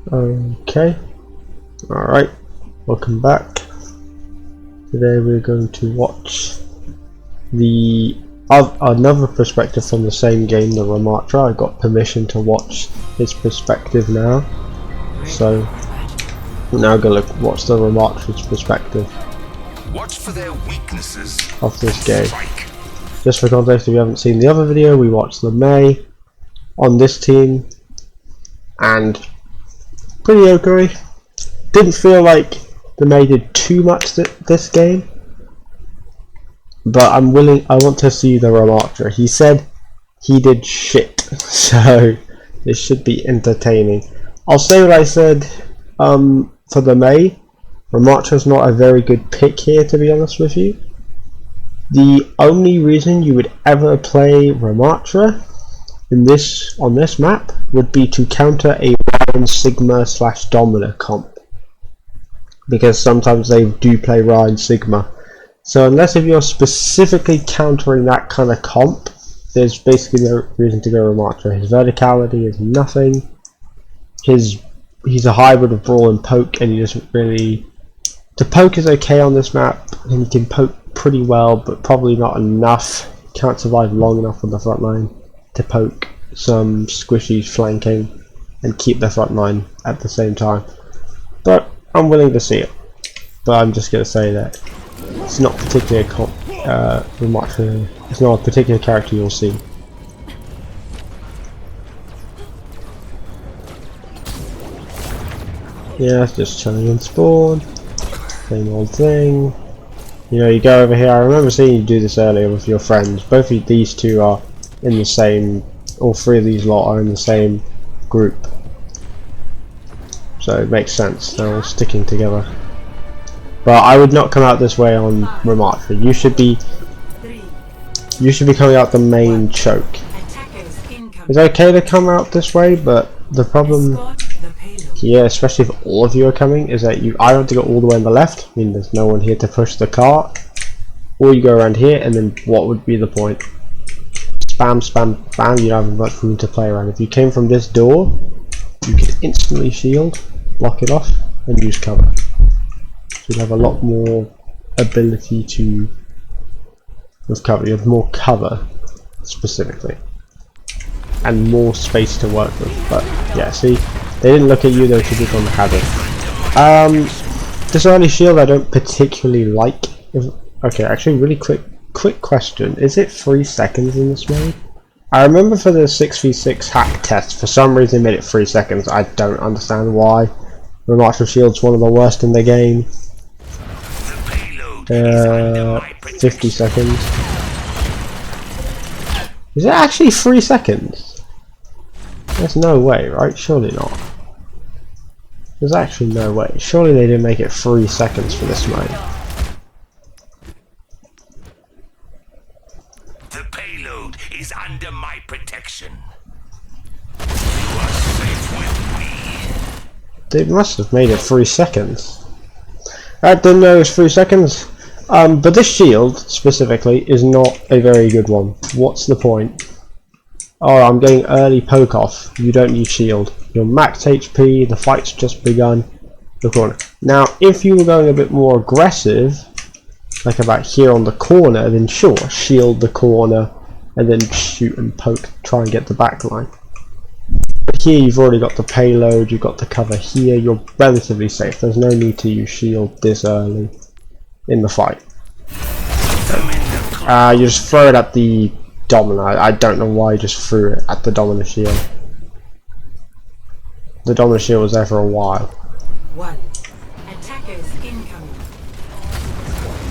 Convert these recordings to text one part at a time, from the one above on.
Okay, alright, welcome back. Today we're going to watch another perspective from the same game, the Ramattra. I got permission to watch his perspective now, so I'm now going to watch the Ramattra's perspective. Watch for their weaknesses Of this game. Just for context, if you haven't seen the other video, we watched the May on this team, and pretty okay. Didn't feel like the May did too much this game, but I want to see the Ramattra. He said he did shit, so it should be entertaining. I'll say what I said for the May. Ramattra's not a very good pick here, to be honest with you. The only reason you would ever play Ramattra on this map would be to counter a Ryan Sigma / Domina comp, because sometimes they do play Ryan Sigma. So unless if you're specifically countering that kind of comp, there's basically no reason to go Ramattra. His verticality is nothing. He's a hybrid of brawl and poke, and he doesn't really. The poke is okay on this map, and he can poke pretty well, but probably not enough. He can't survive long enough on the front line to poke some squishy flanking and keep the front line at the same time. But I'm willing to see it. But I'm just going to say that it's not particularly it's not a particular character you'll see. Yeah, it's just chilling in spawn. Same old thing. You know, you go over here. I remember seeing you do this earlier with your friends. Both of these two are in the same, all three of these lot are in the same group. So it makes sense, they're all sticking together. But I would not come out this way on Ramattra. You should be coming out the main choke. It's okay to come out this way, but the problem here, especially if all of you are coming, is that you either have to go all the way on the left, I mean there's no one here to push the cart, or you go around here, and then what would be the point? Spam, spam, spam, you don't have much room to play around. If you came from this door, you could instantly shield, block it off, and use cover. So you'd have a lot more ability to with cover. You have more cover specifically, and more space to work with. But yeah, see, they didn't look at you, they should have gone Havoc. This early shield I don't particularly like. Okay, actually, really quick question: is it 3 seconds in this mode? I remember for the 6v6 hack test, for some reason they made it 3 seconds. I don't understand why. Ramattra shield's one of the worst in the game. 50 seconds. Is it actually 3 seconds? There's no way, right? Surely not. There's actually no way. Surely they didn't make it 3 seconds for this mode. The payload is under my protection. You are safe with me. They must have made it 3 seconds. I didn't know it was 3 seconds. But this shield specifically is not a very good one. What's the point? Oh, I'm getting early poke off. You don't need shield. You're max HP, the fight's just begun. The corner. Now, if you were going a bit more aggressive, like about here on the corner, then sure, shield the corner and then shoot and poke, try and get the back line. But here you've already got the payload, you've got the cover here, you're relatively safe. There's no need to use shield this early in the fight. You just throw it at the Domina. I don't know why you just threw it at the Domina shield. The Domina shield was there for a while. One. Attackers incoming.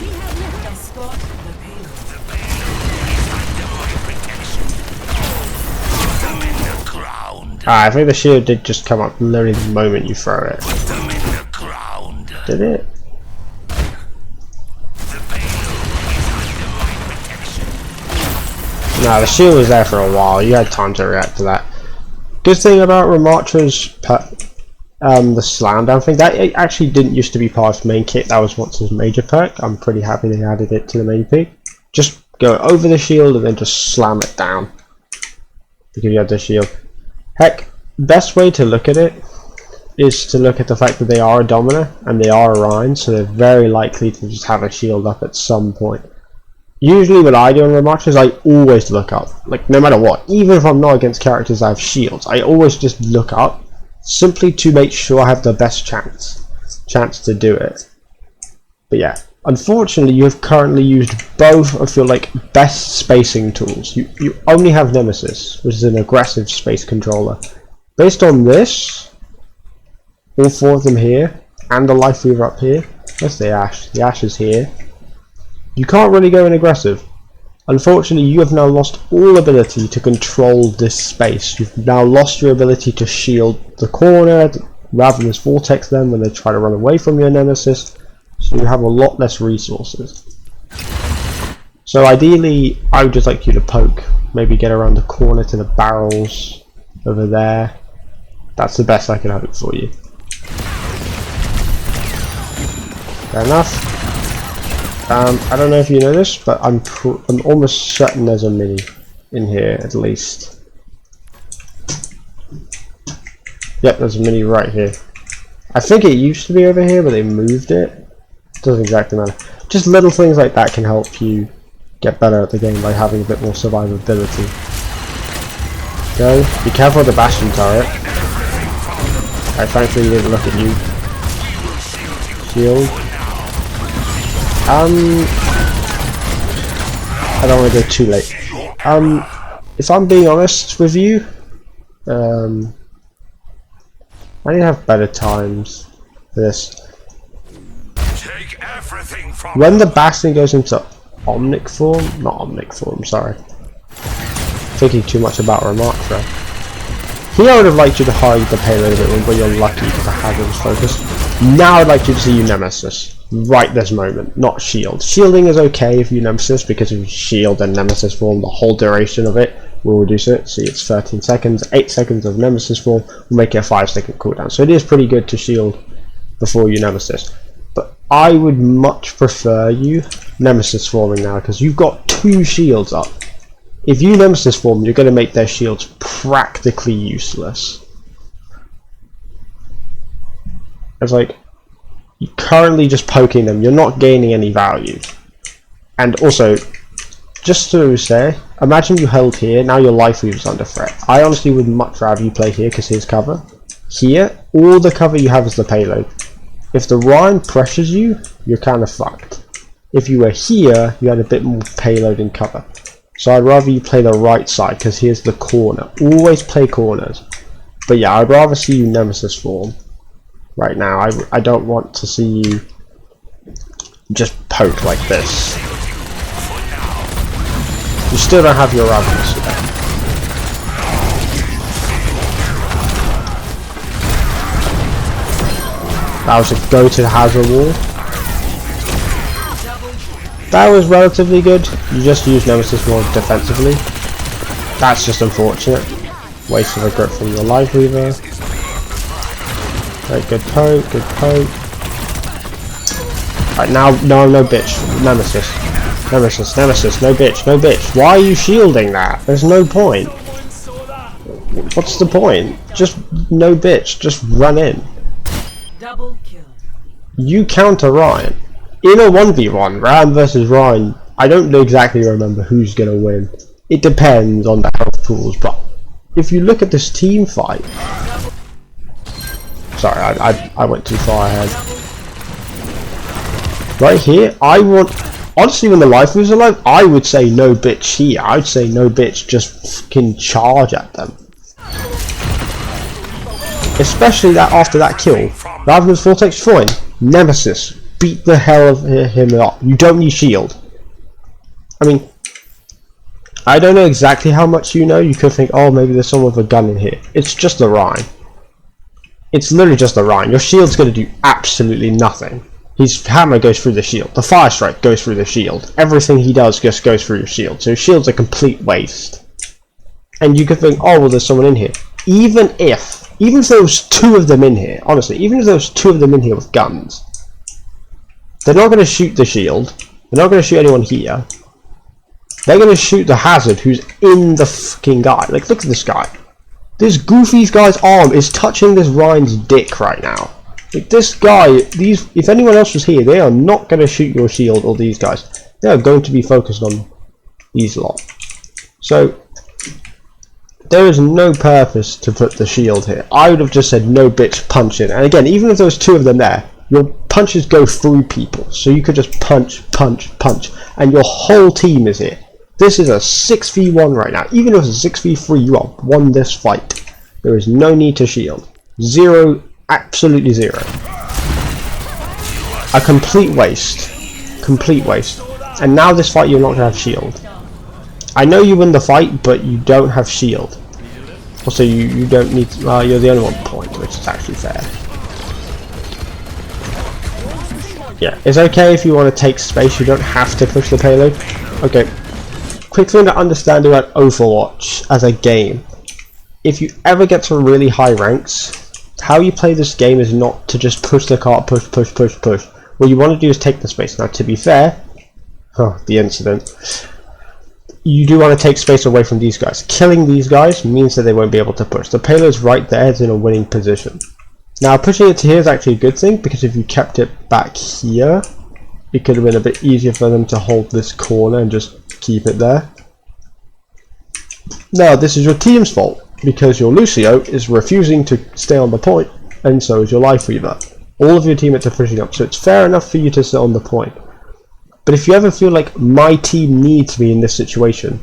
We have escort the payload. The payload is under my protection. Put them in the ground. I think the shield did just come up literally the moment you throw it. Put them in the ground. Did it? The payload is under my protection. No, the shield was there for a while. You had time to react to that. Good thing about Ramattra's the slam down thing, that it actually didn't used to be part of the main kit. That was once his major perk. I'm pretty happy they added it to the main pick. Just go over the shield and then just slam it down because you have the shield. Heck, best way to look at it is to look at the fact that they are a Dominer and they are Orion, so they're very likely to just have a shield up at some point. Usually what I do on Ramattra is I always look up, like no matter what, even if I'm not against characters that have shields, I always just look up, simply to make sure I have the best chance to do it. But yeah, unfortunately you have currently used both of your like best spacing tools. You only have Nemesis, which is an aggressive space controller. Based on this, all 4 of them here, and the Life Weaver up here, that's the Ash is here. You can't really go in aggressive. Unfortunately, you have now lost all ability to control this space. You've now lost your ability to shield the corner, rather than vortex them when they try to run away from your Nemesis. So you have a lot less resources. So ideally, I would just like you to poke. Maybe get around the corner to the barrels over there. That's the best I can hope for you. Fair enough. I don't know if you know this, but I'm almost certain there's a mini in here at least. Yep, there's a mini right here. I think it used to be over here, but they moved it. Doesn't exactly matter. Just little things like that can help you get better at the game by having a bit more survivability. Go. Be careful with the Bastion turret. I thankfully didn't look at you. Shield. I don't want to go too late. If I'm being honest with you, I need to have better times for this. When the Bastion goes into Omnic form, not Omnic form, sorry. Thinking too much about Ramattra. Here I would have liked you to hide the payload a bit more, but you're lucky because the hazard was focused. Now I'd like you to see you Nemesis. Right this moment, not shield. Shielding is okay if you Nemesis, because if you shield and Nemesis form, the whole duration of it will reduce it. See, it's 13 seconds, 8 seconds of Nemesis form will make it a 5-second cooldown. So it is pretty good to shield before you Nemesis. But I would much prefer you Nemesis forming now, because you've got 2 shields up. If you Nemesis form, you're going to make their shields practically useless. It's like, you're currently just poking them, you're not gaining any value. And also, just to say, imagine you held here, now your Life Weaver's under threat. I honestly would much rather you play here because here's cover. Here, all the cover you have is the payload. If the Rhine pressures you, you're kind of fucked. If you were here, you had a bit more payload and cover. So I'd rather you play the right side because here's the corner. Always play corners. But yeah, I'd rather see you Nemesis form. Right now, I don't want to see you just poke like this. You still don't have your Ramattra yet. That was a go to the hazard wall. That was relatively good. You just used Nemesis more defensively. That's just unfortunate. Waste of a grip from your Life Weaver. Right, good poke, good poke. Right, now, no bitch. Nemesis. Nemesis, Nemesis, no bitch, no bitch. Why are you shielding that? There's no point. What's the point? Just no bitch, just run in. Double kill. You counter Ryan. In a 1v1, Ram versus Ryan, I don't exactly remember who's gonna win. It depends on the health pools, but if you look at this team fight... Sorry, I went too far ahead. Right here, I want... Honestly, when the Life was alive, I would say no bitch here. I would say no bitch, just fucking charge at them. Especially that after that kill. Rather than Vortex, fine. Nemesis, beat the hell of him up. You don't need shield. I mean, I don't know exactly how much you know. You could think, oh, maybe there's someone with a gun in here. It's just the Rhine. It's literally just the Rhine. Your shield's going to do absolutely nothing. His hammer goes through the shield. The fire strike goes through the shield. Everything he does just goes through your shield. So your shield's a complete waste. And you could think, oh, well, there's someone in here. Even if there was 2 of them in here, honestly, even if there was 2 of them in here with guns, they're not going to shoot the shield. They're not going to shoot anyone here. They're going to shoot the hazard who's in the fucking guy. Like, look at this guy. This goofy guy's arm is touching this Ryan's dick right now. Like, this guy, if anyone else was here, they are not going to shoot your shield or these guys. They are going to be focused on these lot. So, there is no purpose to put the shield here. I would have just said no bitch punch in. And again, even if there was 2 of them there, your punches go through people. So you could just punch, punch, punch. And your whole team is here. This is a 6v1 right now. Even if it's a 6v3, you have won this fight. There is no need to shield. 0, absolutely 0. A complete waste. Complete waste. And now this fight you're not going to have shield. I know you win the fight, but you don't have shield. Also, you don't need to, you're the only one point, which is actually fair. Yeah, it's okay if you want to take space, you don't have to push the payload. Okay, quick thing to understand about Overwatch as a game. If you ever get to really high ranks, how you play this game is not to just push the cart, push, push, push, push. What you want to do is take the space. Now, to be fair, the incident. You do want to take space away from these guys. Killing these guys means that they won't be able to push. The payload's right there, it's in a winning position. Now pushing it to here is actually a good thing, because if you kept it back here, it could have been a bit easier for them to hold this corner and just keep it there. Now this is your team's fault, because your Lucio is refusing to stay on the point, and so is your Life Weaver. All of your teammates are pushing up, so it's fair enough for you to sit on the point. But if you ever feel like my team needs me in this situation,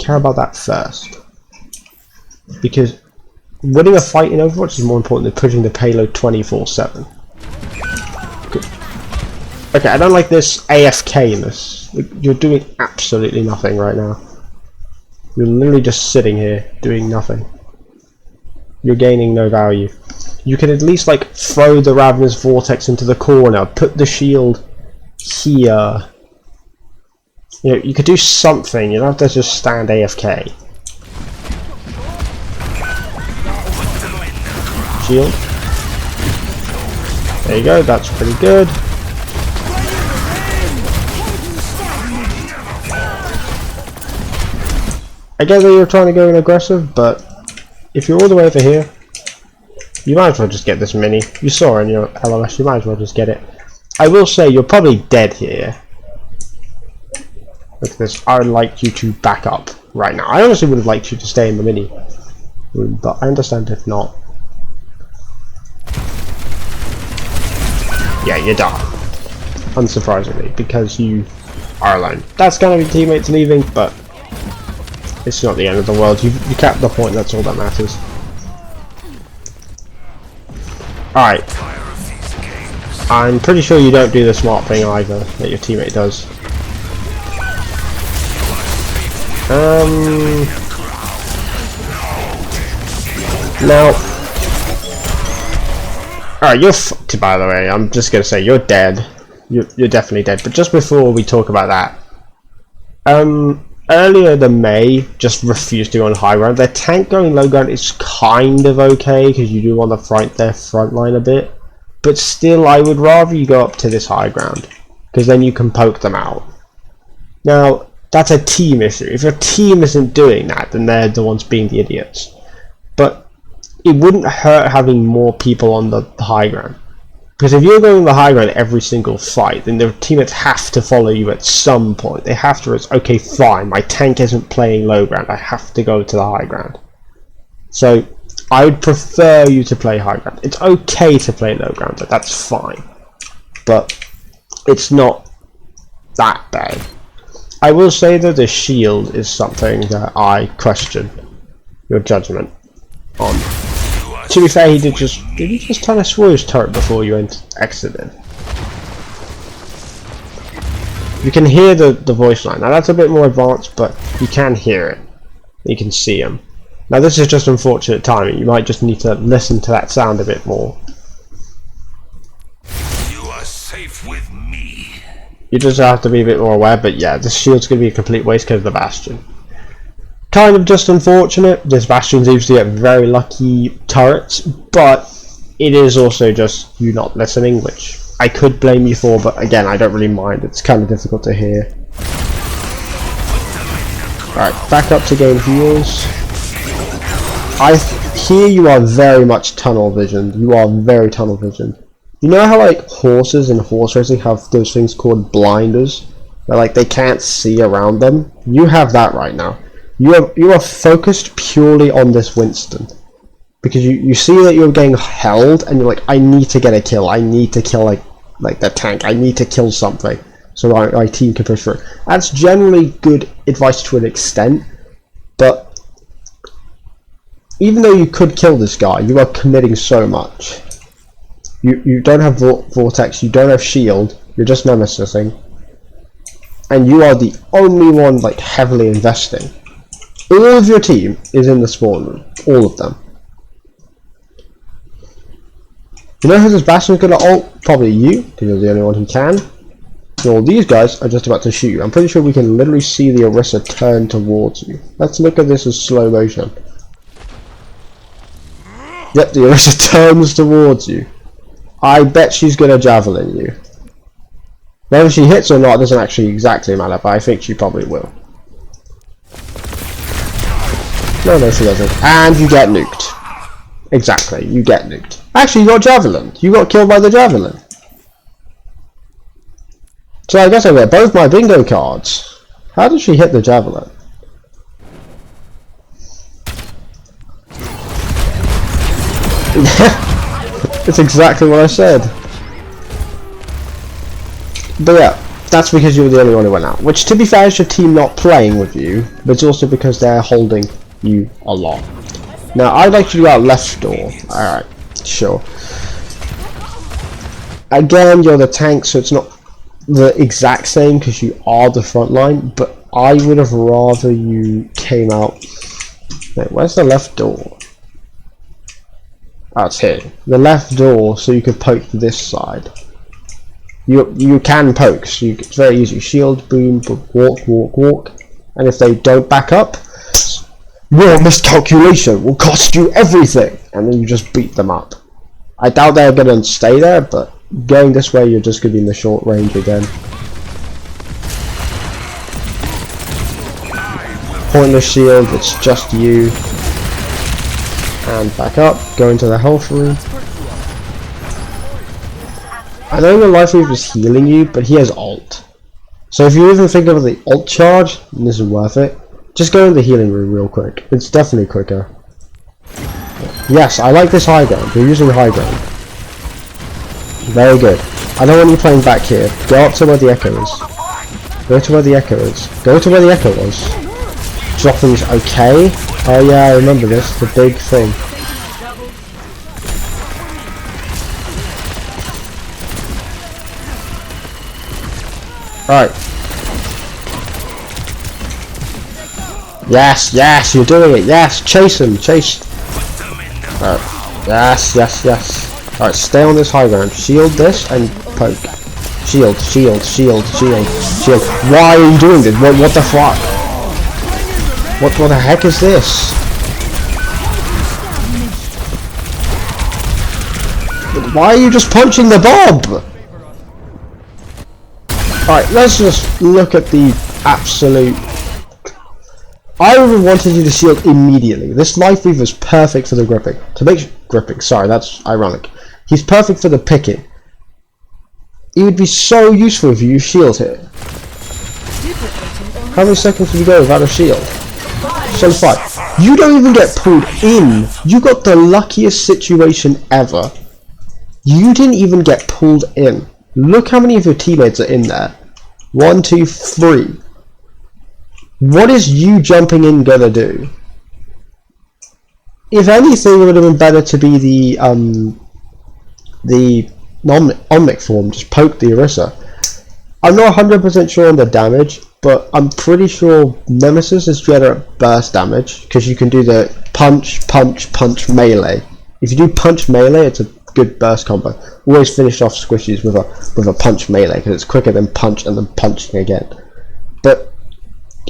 care about that first. Because winning a fight in Overwatch is more important than pushing the payload 24/7. Okay, I don't like this AFK-ness. You're doing absolutely nothing right now. You're literally just sitting here doing nothing. You're gaining no value. You can at least like throw the Ravenous Vortex into the corner, put the shield here. You know, you could do something. You don't have to just stand AFK. Shield. There you go, that's pretty good. I get that you're trying to go in aggressive, but if you're all the way over here, you might as well just get this mini. You saw in your LOS, you might as well just get it. I will say you're probably dead here. Look at this. I would like you to back up right now. I honestly would have liked you to stay in the mini room, but I understand if not. Yeah, you're done. Unsurprisingly, because you are alone. That's gonna be teammates leaving, but it's not the end of the world. You capped the point, that's all that matters. Alright. I'm pretty sure you don't do the smart thing either that your teammate does. Now, alright, you're fucked, by the way. I'm just gonna say you're dead. You're definitely dead. But just before we talk about that, earlier the May just refused to go on high ground. Their tank going low ground is kind of okay because you do want to fight their front line a bit. But still, I would rather you go up to this high ground, because then you can poke them out. Now, that's a team issue. If your team isn't doing that, then they're the ones being the idiots. But it wouldn't hurt having more people on the high ground. Because if you're going the high ground every single fight, then the teammates have to follow you at some point. They have to, it's okay, fine, my tank isn't playing low ground, I have to go to the high ground. So, I would prefer you to play high ground. It's okay to play low ground, but that's fine. But it's not that bad. I will say that the shield is something that I question your judgment on. To be fair, did he just turn a Swoosh turret before you exited? You can hear the voice line. Now that's a bit more advanced, but you can hear it. You can see him. Now this is just unfortunate timing. You might just need to listen to that sound a bit more. You are safe with me. You just have to be a bit more aware, but yeah, this shield's going to be a complete waste because of the Bastion. Kind of just unfortunate. This Bastion seems to get very lucky turrets, but it is also just you not listening, which I could blame you for, but again, I don't really mind. It's kind of difficult to hear. Alright, back up to game heals. Here you are very much tunnel visioned. You are very tunnel visioned. You know how like horses in horse racing have those things called blinders? Where like they can't see around them? You have that right now. You are focused purely on this Winston. Because you see that you're getting held and you're like, I need to get a kill. I need to kill like the tank. I need to kill something so my team can push through. That's generally good advice to an extent, but even though you could kill this guy, you are committing so much. You don't have Vortex, you don't have Shield, you're just Nemesising. And you are the only one like heavily investing. All of your team is in the spawn room. All of them. You know who this Bastion's gonna ult? Probably you, because you're the only one who can. And all these guys are just about to shoot you. I'm pretty sure we can literally see the Orisa turn towards you. Let's look at this as slow motion. Yep, the Orisa turns towards you. I bet she's gonna javelin you. Whether she hits or not doesn't actually exactly matter, but I think she probably will. No, she doesn't. And you get nuked. Exactly, you get nuked. Actually, you got javelin. You got killed by the javelin. So I guess I get both my bingo cards. How did she hit the javelin? It's exactly what I said. But yeah, that's because you were the only one who went out. Which, to be fair, is your team not playing with you, but it's also because they're holding you a lot. Now, I'd like you to go out left door. Alright, sure. Again, you're the tank, so it's not the exact same because you are the front line, but I would have rather you came out... Wait, where's the left door? Oh, it's here. The left door, so you could poke this side. You can poke, so it's very easy. Shield, boom, walk, walk, walk. And if they don't back up, your miscalculation will cost you everything! And then you just beat them up. I doubt they're going to stay there, but going this way, you're just going to be in the short range again. Pointless shield, it's just you. And back up, go into the health room. I know the Life Weaver is healing you, but he has ult. So if you even think of the ult charge, this is worth it. Just go in the healing room real quick. It's definitely quicker. Yes, I like this high ground. You're using high ground. Very good. I don't want you playing back here. Go up to where the echo is. Go to where the echo is. Go to where the echo was. Dropping's okay. Oh yeah, I remember this. The big thing. Right. Yes, yes, you're doing it. Yes, chase him, chase. Right. Yes, yes, yes. Alright, stay on this high ground. Shield this and poke. Shield, shield, shield, shield, shield. Why are you doing this? What the fuck? What the heck is this? Why are you just punching the bob? Alright, let's just look at the absolute... I even wanted you to shield immediately. This Life Weaver is perfect for the gripping. Sorry, that's ironic. He's perfect for the picking. He would be so useful if you use shield here. How many seconds did you go without a shield? So 5. You don't even get pulled in. You got the luckiest situation ever. You didn't even get pulled in. Look how many of your teammates are in there. 1, 2, 3. What is you jumping in gonna do? If anything, it would have been better to be the Omnic form. Just poke the Orisa. I'm not 100% sure on the damage, but I'm pretty sure Nemesis is better at burst damage because you can do the punch, punch, punch melee. If you do punch melee, it's a good burst combo. Always finish off squishies with a punch melee because it's quicker than punch and then punching again. But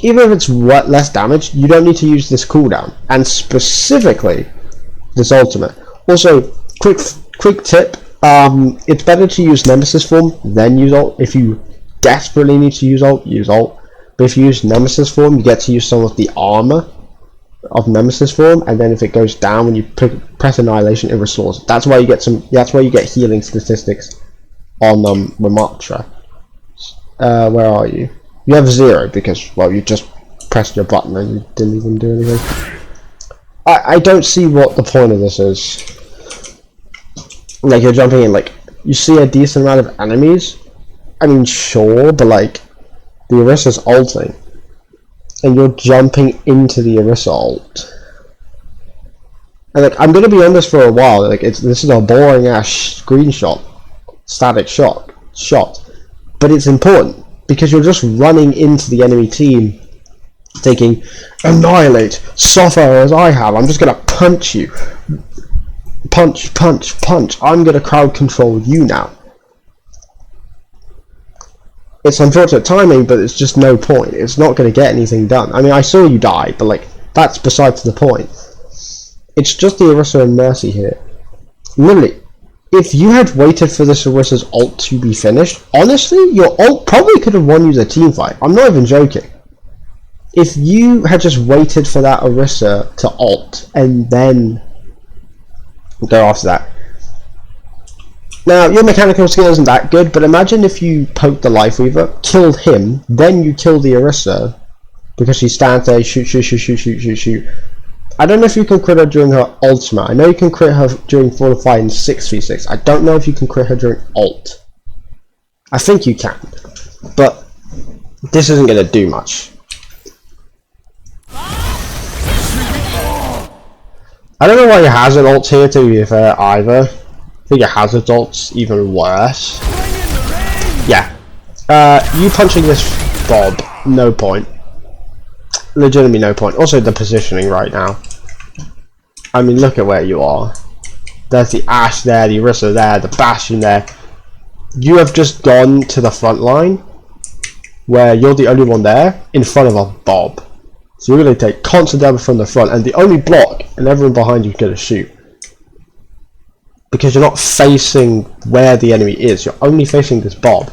even if it's less damage, you don't need to use this cooldown, and specifically this ultimate. Also, quick tip: it's better to use Nemesis form then use ult. If you desperately need to use ult, use ult. But if you use Nemesis form, you get to use some of the armor, of Nemesis form, and then if it goes down when you press Annihilation, it restores. That's why you get That's why you get healing statistics on Ramattra. Where are you? You have 0 because, well, you just pressed your button and you didn't even do anything. I don't see what the point of this is. Like, you're jumping in, like, you see a decent amount of enemies. I mean, sure, but like, the Orisa's ulting, and you're jumping into the Orisa ult. And like, I'm gonna be on this for a while. Like, this is a boring ass screenshot, static shot, but it's important because you're just running into the enemy team, thinking, annihilate, suffer as I have. I'm just gonna punch you, punch, punch, punch. I'm gonna crowd control you now. It's unfortunate timing, but it's just no point. It's not going to get anything done. I mean, I saw you die, but like, that's besides the point. It's just the Orisa and Mercy here. Literally, if you had waited for this Orisa's ult to be finished, honestly, your ult probably could have won you the team fight. I'm not even joking. If you had just waited for that Orisa to ult, and then go after that. Now, your mechanical skill isn't that good, but imagine if you poked the Life Weaver, killed him, then you kill the Orisa, because she stands there, shoot, shoot, shoot, shoot, shoot, shoot, shoot. I don't know if you can crit her during her ultimate. I know you can crit her during Fortify and 6v6. I don't know if you can crit her during ult. I think you can, but this isn't going to do much. I don't know why he has an ult here, to be fair, either. I think your hazard ult's even worse. Yeah. You punching this Bob, no point. Legitimately no point. Also the positioning right now. I mean, look at where you are. There's the Ashe there, the Orisa there, the Bastion there. You have just gone to the front line, where you're the only one there, in front of a Bob. So you're going to take constant damage from the front, and the only block, and everyone behind you is going to shoot. Because you're not facing where the enemy is, you're only facing this Bob.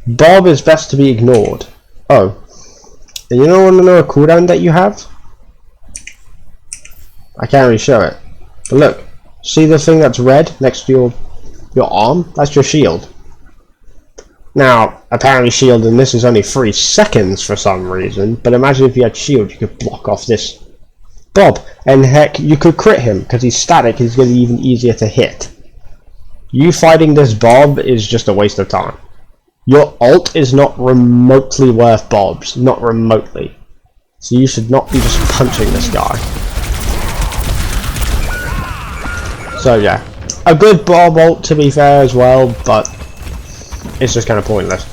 Bob is best to be ignored. Oh. And you don't want to know a cooldown that you have? I can't really show it. But look, see the thing that's red next to your arm? That's your shield. Now, apparently shield in this is only 3 seconds for some reason, but imagine if you had shield, you could block off this Bob, and heck, you could crit him, because he's static, he's going to be even easier to hit. You fighting this Bob is just a waste of time. Your ult is not remotely worth Bob's, not remotely. So you should not be just punching this guy. So yeah, a good Bob ult to be fair as well, but it's just kind of pointless.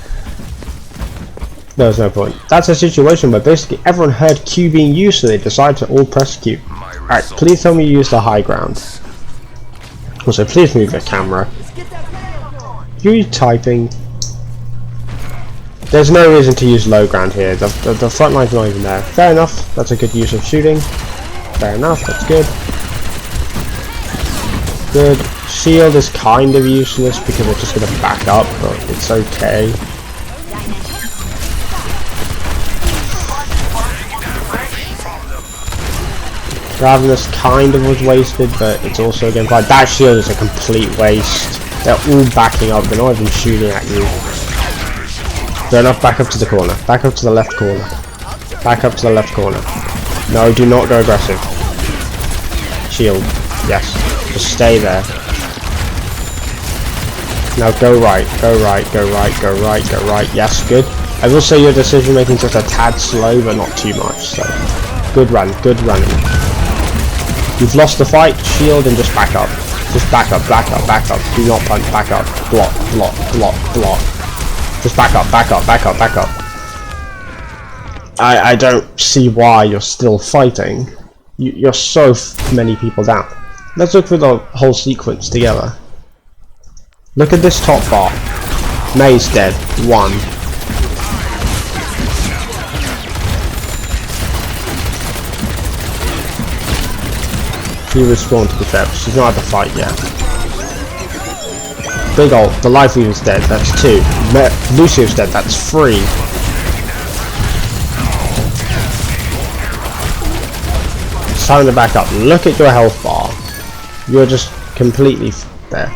There's no point. That's a situation where basically everyone heard Q being used, so they decided to all press Q. Alright, please tell me you use the high ground. Also, please move your camera. You typing. There's no reason to use low ground here. The front line's not even there. Fair enough. That's a good use of shooting. Fair enough. That's good. Good. Shield is kind of useless because it's just going to back up, but it's okay. Ravenous kind of was wasted, but it's also again fine. That shield is a complete waste. They're all backing up, they're not even shooting at you. Fair enough, back up to the corner. Back up to the left corner. Back up to the left corner. No, do not go aggressive. Shield. Yes. Just stay there. Now go right, go right, go right, go right, go right. Yes, good. I will say your decision making is just a tad slow, but not too much. So, good run, good running. You've lost the fight, shield and just back up. Just back up, back up, back up. Do not punch, back up. Block, block, block, block. Just back up, back up, back up, back up. I don't see why you're still fighting. You're so many people down. Let's look through the whole sequence together. Look at this top bar. May's dead. 1. She respawned to the depth. She's not had the fight yet. Big ult. The Life Weaver's dead. That's 2. Lucio's dead. That's 3. having to back up. Look at your health bar. You're just completely there.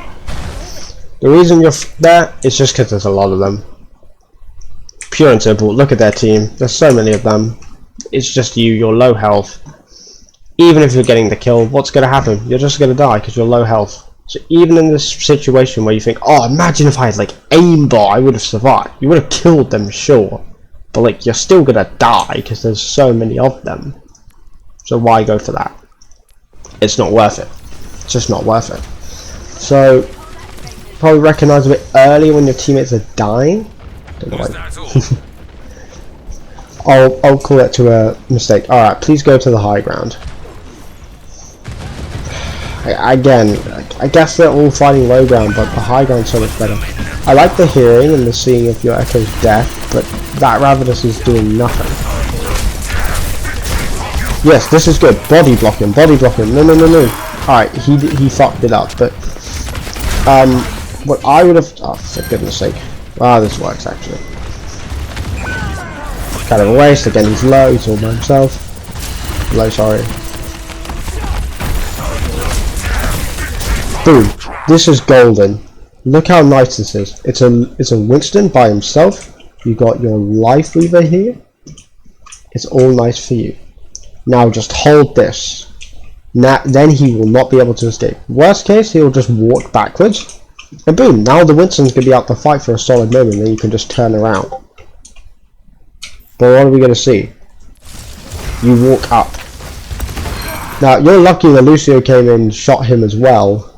The reason you're there is just because there's a lot of them. Pure and simple. Look at their team. There's so many of them. It's just you. You're low health. Even if you're getting the kill, what's going to happen? You're just going to die because you're low health. So even in this situation where you think, oh, imagine if I had like aimbot, I would have survived. You would have killed them, sure. But like, you're still going to die because there's so many of them. So why go for that? It's not worth it. It's just not worth it. So probably recognize a bit early when your teammates are dying. Don't know why. I'll call it to a mistake. Alright, please go to the high ground. Again, I guess they're all fighting low ground, but the high ground's so much better. I like the hearing and the seeing of your echo's death, but that Ravenous is doing nothing. Yes, this is good. Body block him, body block him. No, no, no, no. Alright, he fucked it up, but what I would have, oh, for goodness sake. Ah, this works actually. Kind of a waste. Again, he's low, he's all by himself. Low, sorry. Boom. This is golden. Look how nice this is. It's a Winston by himself. You got your life weaver here. It's all nice for you. Now just hold this. Now then he will not be able to escape. Worst case, he will just walk backwards. And boom, now the Winston's gonna be out to fight for a solid moment, then you can just turn around. But what are we gonna see? You walk up. Now you're lucky that Lucio came in and shot him as well.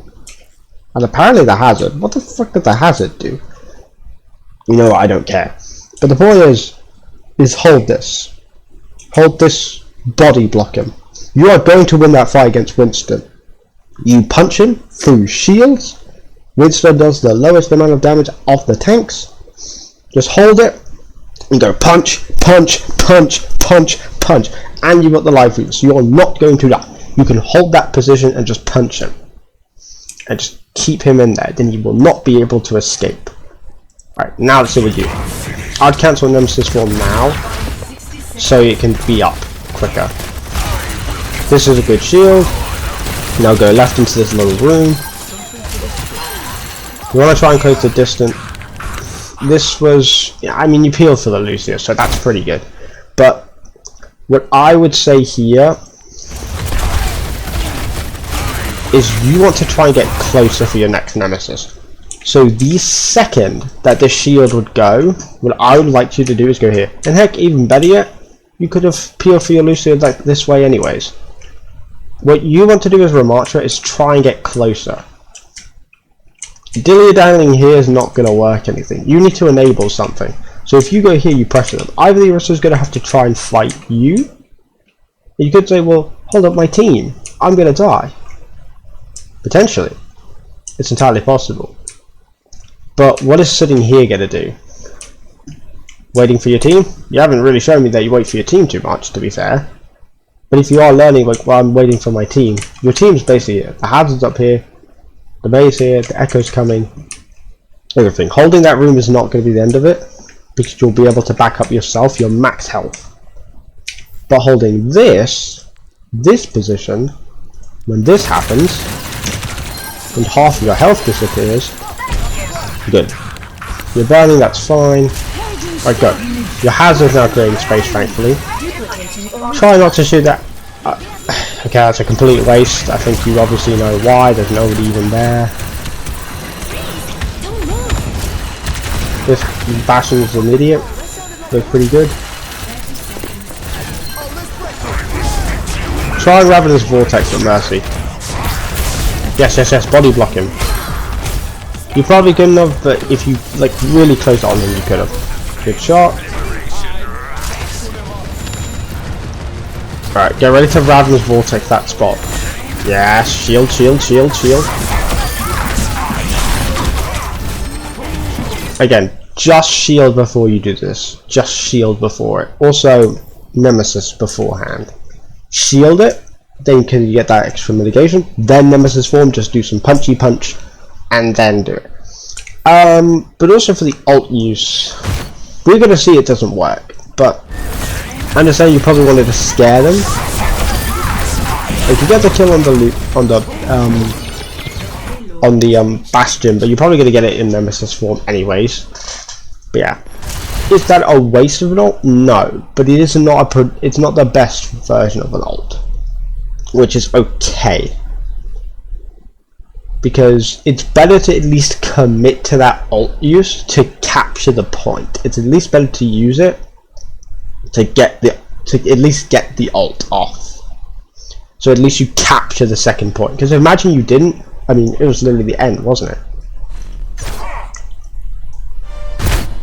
And apparently the hazard. What the fuck did the hazard do? You know what, I don't care. But the point is hold this. Hold this, body block him. You are going to win that fight against Winston. You punch him through shields. Winston does the lowest amount of damage of the tanks. Just hold it and go punch, punch, punch, punch, punch. And you've got the life route, so you're not going to die. You can hold that position and just punch him. And just keep him in there, then you will not be able to escape. Right, now let's see what we do. I'd cancel Nemesis form now, so it can be up quicker. This is a good shield. Now go left into this little room. You want to try and close the distance. This was, yeah, I mean, you peel for the Lucio, so that's pretty good. But what I would say here is you want to try and get closer for your next Nemesis. So the second that this shield would go, what I would like you to do is go here. And heck, even better yet, you could have peeled for your Lucio like this way anyways. What you want to do as Ramattra is try and get closer. Dilly-dallying here is not going to work anything. You need to enable something. So if you go here, you pressure them. Either the rest is going to have to try and fight you. You could say, well, hold up my team. I'm going to die. Potentially. It's entirely possible. But what is sitting here going to do? Waiting for your team? You haven't really shown me that you wait for your team too much, to be fair. But if you are learning, like, well, I'm waiting for my team. Your team's basically here. The hazard's up here. The base here. The echo's coming. Everything. Holding that room is not going to be the end of it. Because you'll be able to back up yourself, your max health. But holding this position, when this happens, and half of your health disappears, good. You're burning, that's fine. Right, go. Your hazard's now creating space, thankfully. Try not to shoot that. Okay, that's a complete waste. I think you obviously know why. There's nobody even there. This Bastion's an idiot. Looks pretty good. Try and Ravenous Vortex at Mercy. Yes, yes, yes, body block him. You probably couldn't have, but if you like really close on him, you could have. Good shot. Alright, get ready to Ravenous Vortex that spot. Yes, shield, shield, shield, shield. Again, just shield before you do this. Just shield before it. Also, Nemesis beforehand. Shield it, then you get that extra mitigation. Then Nemesis form, just do some punchy punch, and then do it. But also for the alt use, we're going to see it doesn't work. But I understand you probably wanted to scare them. If you get the kill on the Bastion, but you're probably gonna get it in Nemesis form anyways. But yeah, is that a waste of an ult? No, but it is not it's not the best version of an ult, which is okay, because it's better to at least commit to that ult use to capture the point. It's at least better to use it to at least get the ult off. So at least you capture the second point. Because imagine you didn't. I mean, it was literally the end, wasn't it?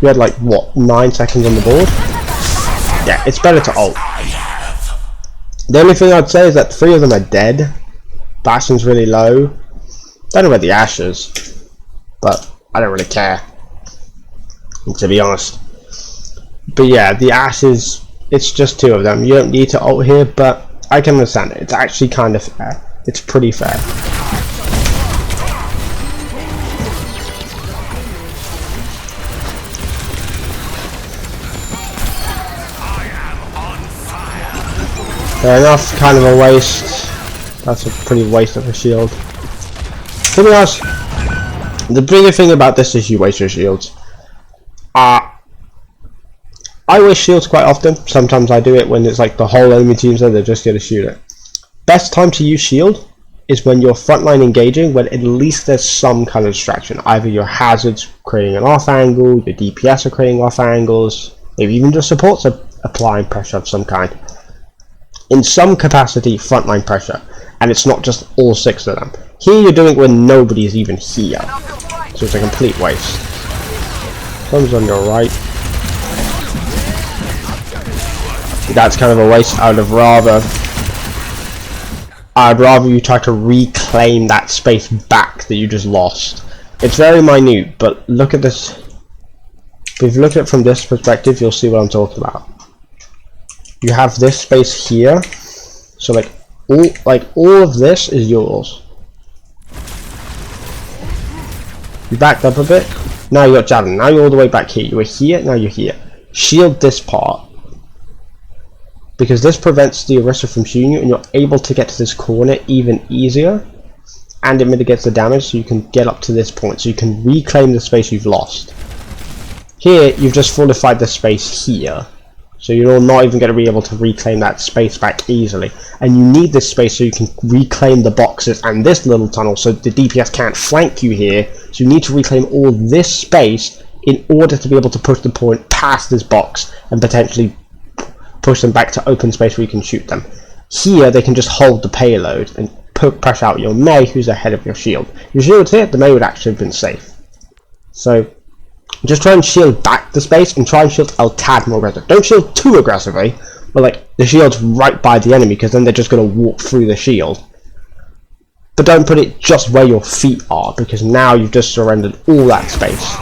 You had like what, 9 seconds on the board? Yeah, it's better to ult. The only thing I'd say is that 3 of them are dead. Bastion's really low. Don't know where the Ashe is, but I don't really care, to be honest. But yeah, the Ashe is, it's just 2 of them. You don't need to ult here, but I can understand it. It's actually kind of fair. It's pretty fair. Fair enough, kind of a waste. That's a pretty waste of a shield. To be honest, the bigger thing about this is you waste your shields. I waste shields quite often. Sometimes I do it when it's like the whole enemy team's there, they're just going to shoot it. Best time to use shield is when you're frontline engaging, when at least there's some kind of distraction. Either your hazards creating an off angle, your DPS are creating off angles, maybe even just supports are applying pressure of some kind. In some capacity, frontline pressure, and it's not just all 6 of them. Here you're doing it when nobody is even here, so it's a complete waste. Comes on your right. That's kind of a waste. I'd rather you try to reclaim that space back that you just lost. It's very minute, but look at this. If you look at it from this perspective, you'll see what I'm talking about. You have this space here, so all of this is yours. You backed up a bit. Now you got Javelin. Now you're all the way back here. You were here. Now you're here. Shield this part, because this prevents the Orisa from shooting you, and you're able to get to this corner even easier, and it mitigates the damage, so you can get up to this point, so you can reclaim the space you've lost. Here, you've just fortified the space here, so you're not even going to be able to reclaim that space back easily, and you need this space so you can reclaim the boxes and this little tunnel, so the DPS can't flank you here, so you need to reclaim all this space in order to be able to push the point past this box, and potentially push them back to open space where you can shoot them. Here they can just hold the payload and push out your Mei, who's ahead of your shield. If your shield's here, the Mei would actually have been safe. So just try and shield back the space and try and shield a tad more aggressive. Don't shield too aggressively, but like the shield's right by the enemy, because then they're just going to walk through the shield. But don't put it just where your feet are, because now you've just surrendered all that space.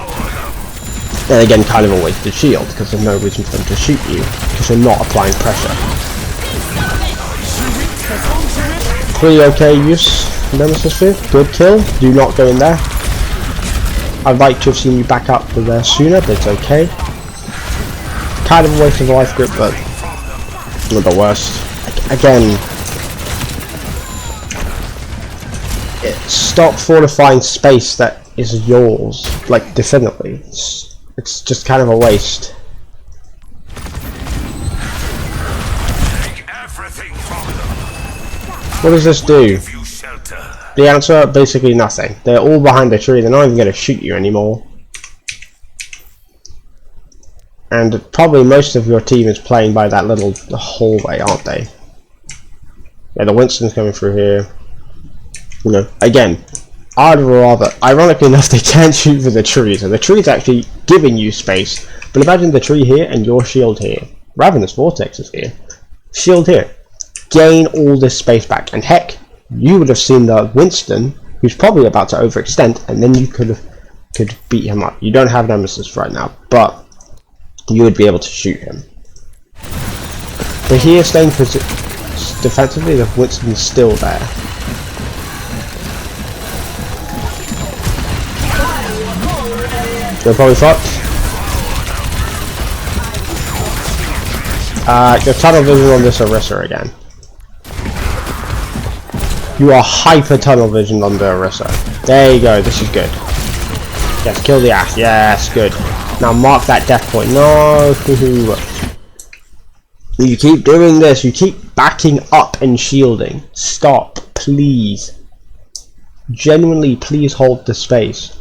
And again, kind of a wasted shield, because there's no reason for them to shoot you, because you're not applying pressure. Pretty okay use of Nemesis here. Good kill. Do not go in there. I'd like to have seen you back up with there sooner, but it's okay. Kind of a waste of a life grip, but not the worst. Again, stop fortifying space that is yours, like definitely. It's just kind of a waste. What does this do? The answer, basically nothing. They're all behind the tree, they're not even going to shoot you anymore. And probably most of your team is playing by that little hallway, aren't they? Yeah, the Winston's coming through here. You know, again, I'd rather, ironically enough, they can't shoot for the tree, so the tree's actually giving you space. But imagine the tree here and your shield here. Ravenous Vortex is here. Shield here. Gain all this space back, and heck, you would have seen the Winston, who's probably about to overextend, and then you could beat him up. You don't have Nemesis right now, but you would be able to shoot him. But here, staying defensively, the Winston's still there. You're probably fucked. Your tunnel vision on this Orisa again. You are hyper tunnel vision on the Orisa. There you go, this is good. Yes, kill the Ash. Yes, good. Now mark that death point. No. You keep doing this. You keep backing up and shielding. Stop, please. Genuinely, please hold the space.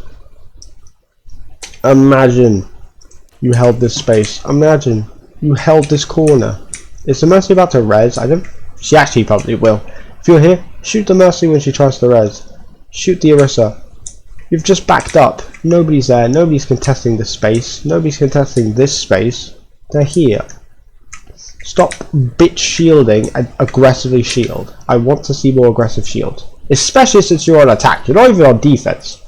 Imagine you held this space. Imagine you held this corner. Is the Mercy about to res? I don't. She actually probably will. If you're here, shoot the Mercy when she tries to res. Shoot the Orisa. You've just backed up. Nobody's there. Nobody's contesting this space. Nobody's contesting this space. They're here. Stop bitch shielding and aggressively shield. I want to see more aggressive shield. Especially since you're on attack. You're not even on defense.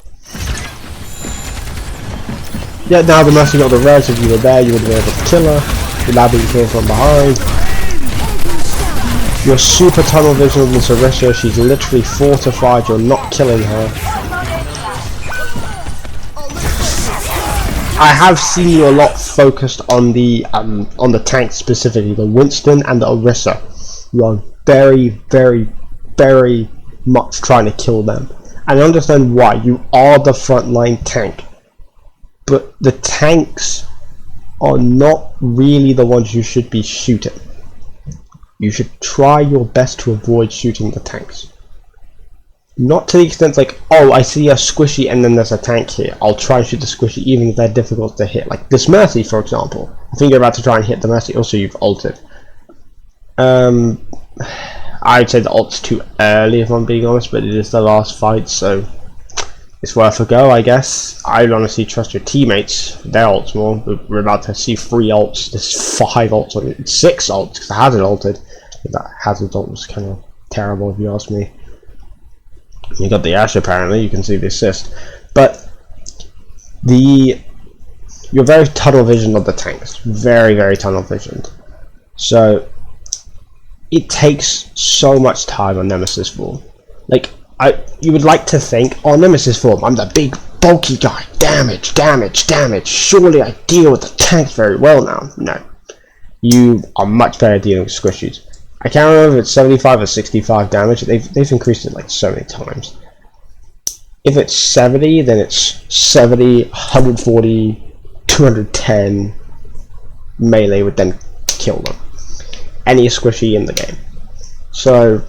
Yeah, now the Mercy got the res. If you were there, you would have been able to kill her. You're now being killed from behind. You're super tunnel vision with Orisa. She's literally fortified. You're not killing her. I have seen you a lot focused on the tanks specifically, the Winston and the Orisa. You are very, very, very much trying to kill them. And I understand why. You are the frontline tank. But the tanks are not really the ones you should be shooting. You should try your best to avoid shooting the tanks. Not to the extent like, oh, I see a squishy and then there's a tank here. I'll try and shoot the squishy even if they're difficult to hit. Like this Mercy, for example. I think you're about to try and hit the Mercy. Also, you've ulted. I'd say the ult's too early if I'm being honest, but it is the last fight, so it's worth a go, I guess. I'd honestly trust your teammates. Their ults more. We're about to see 3 ults. There's 5 ults on it. 6 ults because the Hazard ulted. That Hazard ult was kind of terrible if you ask me. You got the Ash apparently, you can see the assist. But you're very tunnel visioned on the tanks. Very, very tunnel visioned. So it takes so much time on Nemesis form. Like you would like to think, oh, Nemesis form, I'm the big bulky guy. Damage, damage, damage. Surely I deal with the tanks very well now. No. You are much better dealing with squishies. I can't remember if it's 75 or 65 damage. They've increased it like so many times. If it's 70, then it's 70, 140, 210. Melee would then kill them. Any squishy in the game. So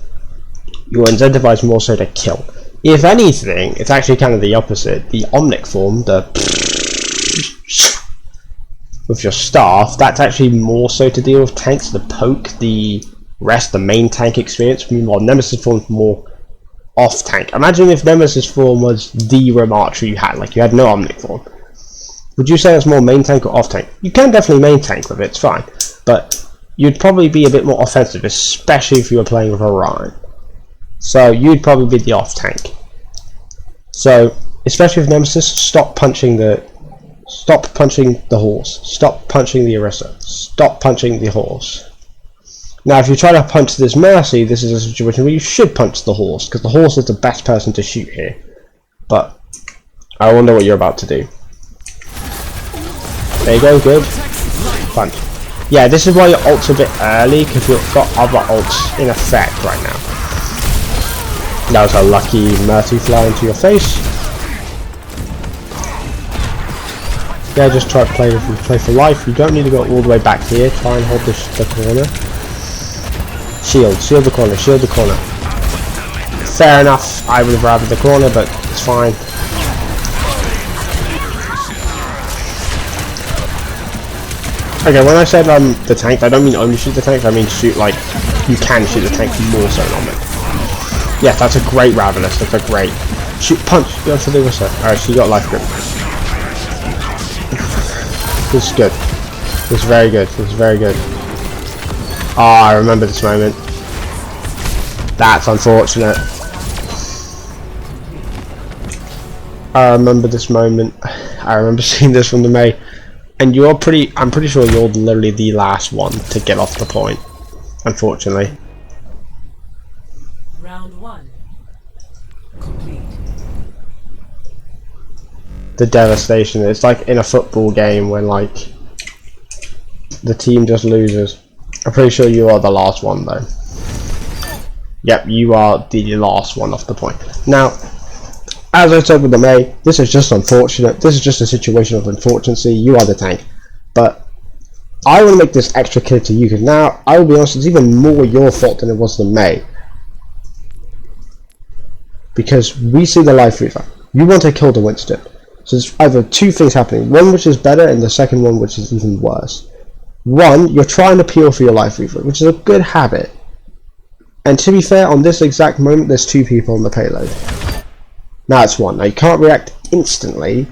you're incentivized more so to kill. If anything, it's actually kind of the opposite. The Omnic form, with your staff, that's actually more so to deal with tanks. The poke, the rest, the main tank experience. Meanwhile, Nemesis form is more off tank. Imagine if Nemesis form was the Ramattra you had, like you had no Omnic form. Would you say it's more main tank or off tank? You can definitely main tank with it, it's fine. But you'd probably be a bit more offensive, especially if you were playing with Orion. So you'd probably be the off tank. So, especially with Nemesis, stop punching the horse. Stop punching the Orisa. Stop punching the horse. Now, if you try to punch this Mercy, this is a situation where you should punch the horse, because the horse is the best person to shoot here. But I wonder what you're about to do. There you go, good. Punch. Yeah, this is why your ult's a bit early, because you've got other ults in effect right now. That was a lucky Mercy fly into your face. Yeah, just try to play for life. You don't need to go all the way back here. Try and hold the corner. Shield the corner, shield the corner. Fair enough, I would have rather the corner, but it's fine. Okay, when I said the tank, I don't mean only shoot the tank, I mean shoot, like, you can shoot the tank more so than Omnic. Yeah, that's a great Ravenous, that's a great... Shoot, punch, go for the Orisa. Alright, so you got life grip. This is good. This is very good, this is very good. Oh, I remember this moment. That's unfortunate. I remember this moment. I remember seeing this from the May. And I'm pretty sure you're literally the last one to get off the point. Unfortunately. Round 1. Complete. The devastation. It's like in a football game when like the team just loses. I'm pretty sure you are the last one though. Yep, you are the last one off the point. Now, as I said with the May, this is just unfortunate. This is just a situation of unfortunately. You are the tank. But I want to make this extra clear to you, because now, I will be honest, it's even more your fault than it was the May. Because we see the Life Reaver. You want to kill the Winston. So there's either two things happening. One which is better, and the second one which is even worse. One, you're trying to peel for your Life Reaver, which is a good habit. And to be fair, on this exact moment, there's two people on the payload. Now it's one. Now you can't react instantly,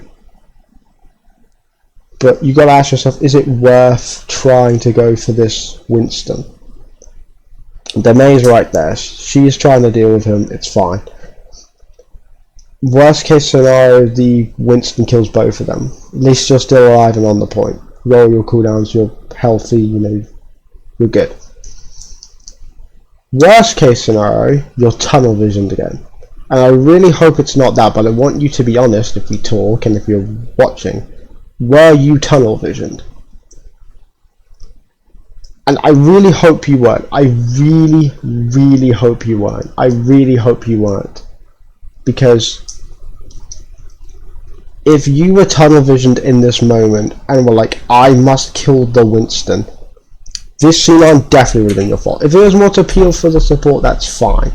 but you gotta ask yourself, is it worth trying to go for this Winston? The May's right there. She's trying to deal with him. It's fine. Worst case scenario, the Winston kills both of them. At least you're still alive and on the point. Roll your cooldowns, you're healthy, you know, you're good. Worst case scenario, you're tunnel visioned again. And I really hope it's not that, but I want you to be honest if we talk and if you're watching. Were you tunnel visioned? And I really hope you weren't. I really hope you weren't. I really hope you weren't. Because if you were tunnel visioned in this moment and were like, I must kill the Winston, this C9 definitely would have been your fault. If it was more to appeal for the support, that's fine.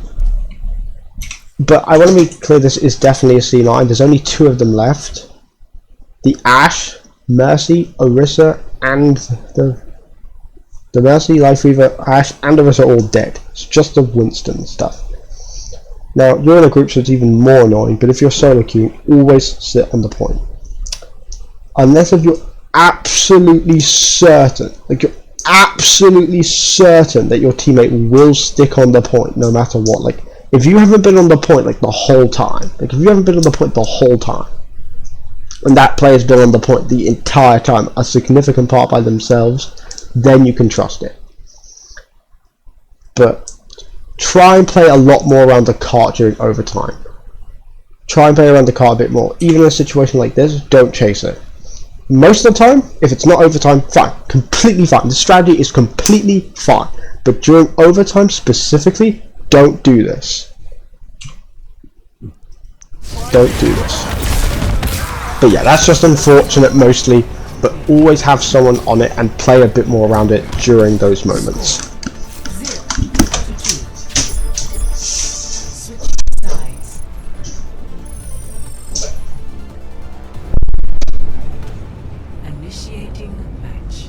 But I want to be clear, this is definitely a C9. There's only two of them left. The Ashe, Mercy, Orisa, and the Mercy, Life Reaver, Ashe, and Orisa are all dead. It's just the Winston stuff. Now, you're in a group, so it's even more annoying, but if you're solo queuing, always sit on the point. Unless if you're absolutely certain, like you're absolutely certain that your teammate will stick on the point no matter what. Like, if you haven't been on the point like the whole time, like if you haven't been on the point the whole time, and that player's been on the point the entire time, a significant part by themselves, then you can trust it. But try and play a lot more around the cart during overtime. Try and play around the cart a bit more. Even in a situation like this, don't chase it. Most of the time, if it's not overtime, fine. Completely fine. The strategy is completely fine. But during overtime specifically, don't do this. Don't do this. But yeah, that's just unfortunate mostly. But always have someone on it and play a bit more around it during those moments. Initiating match.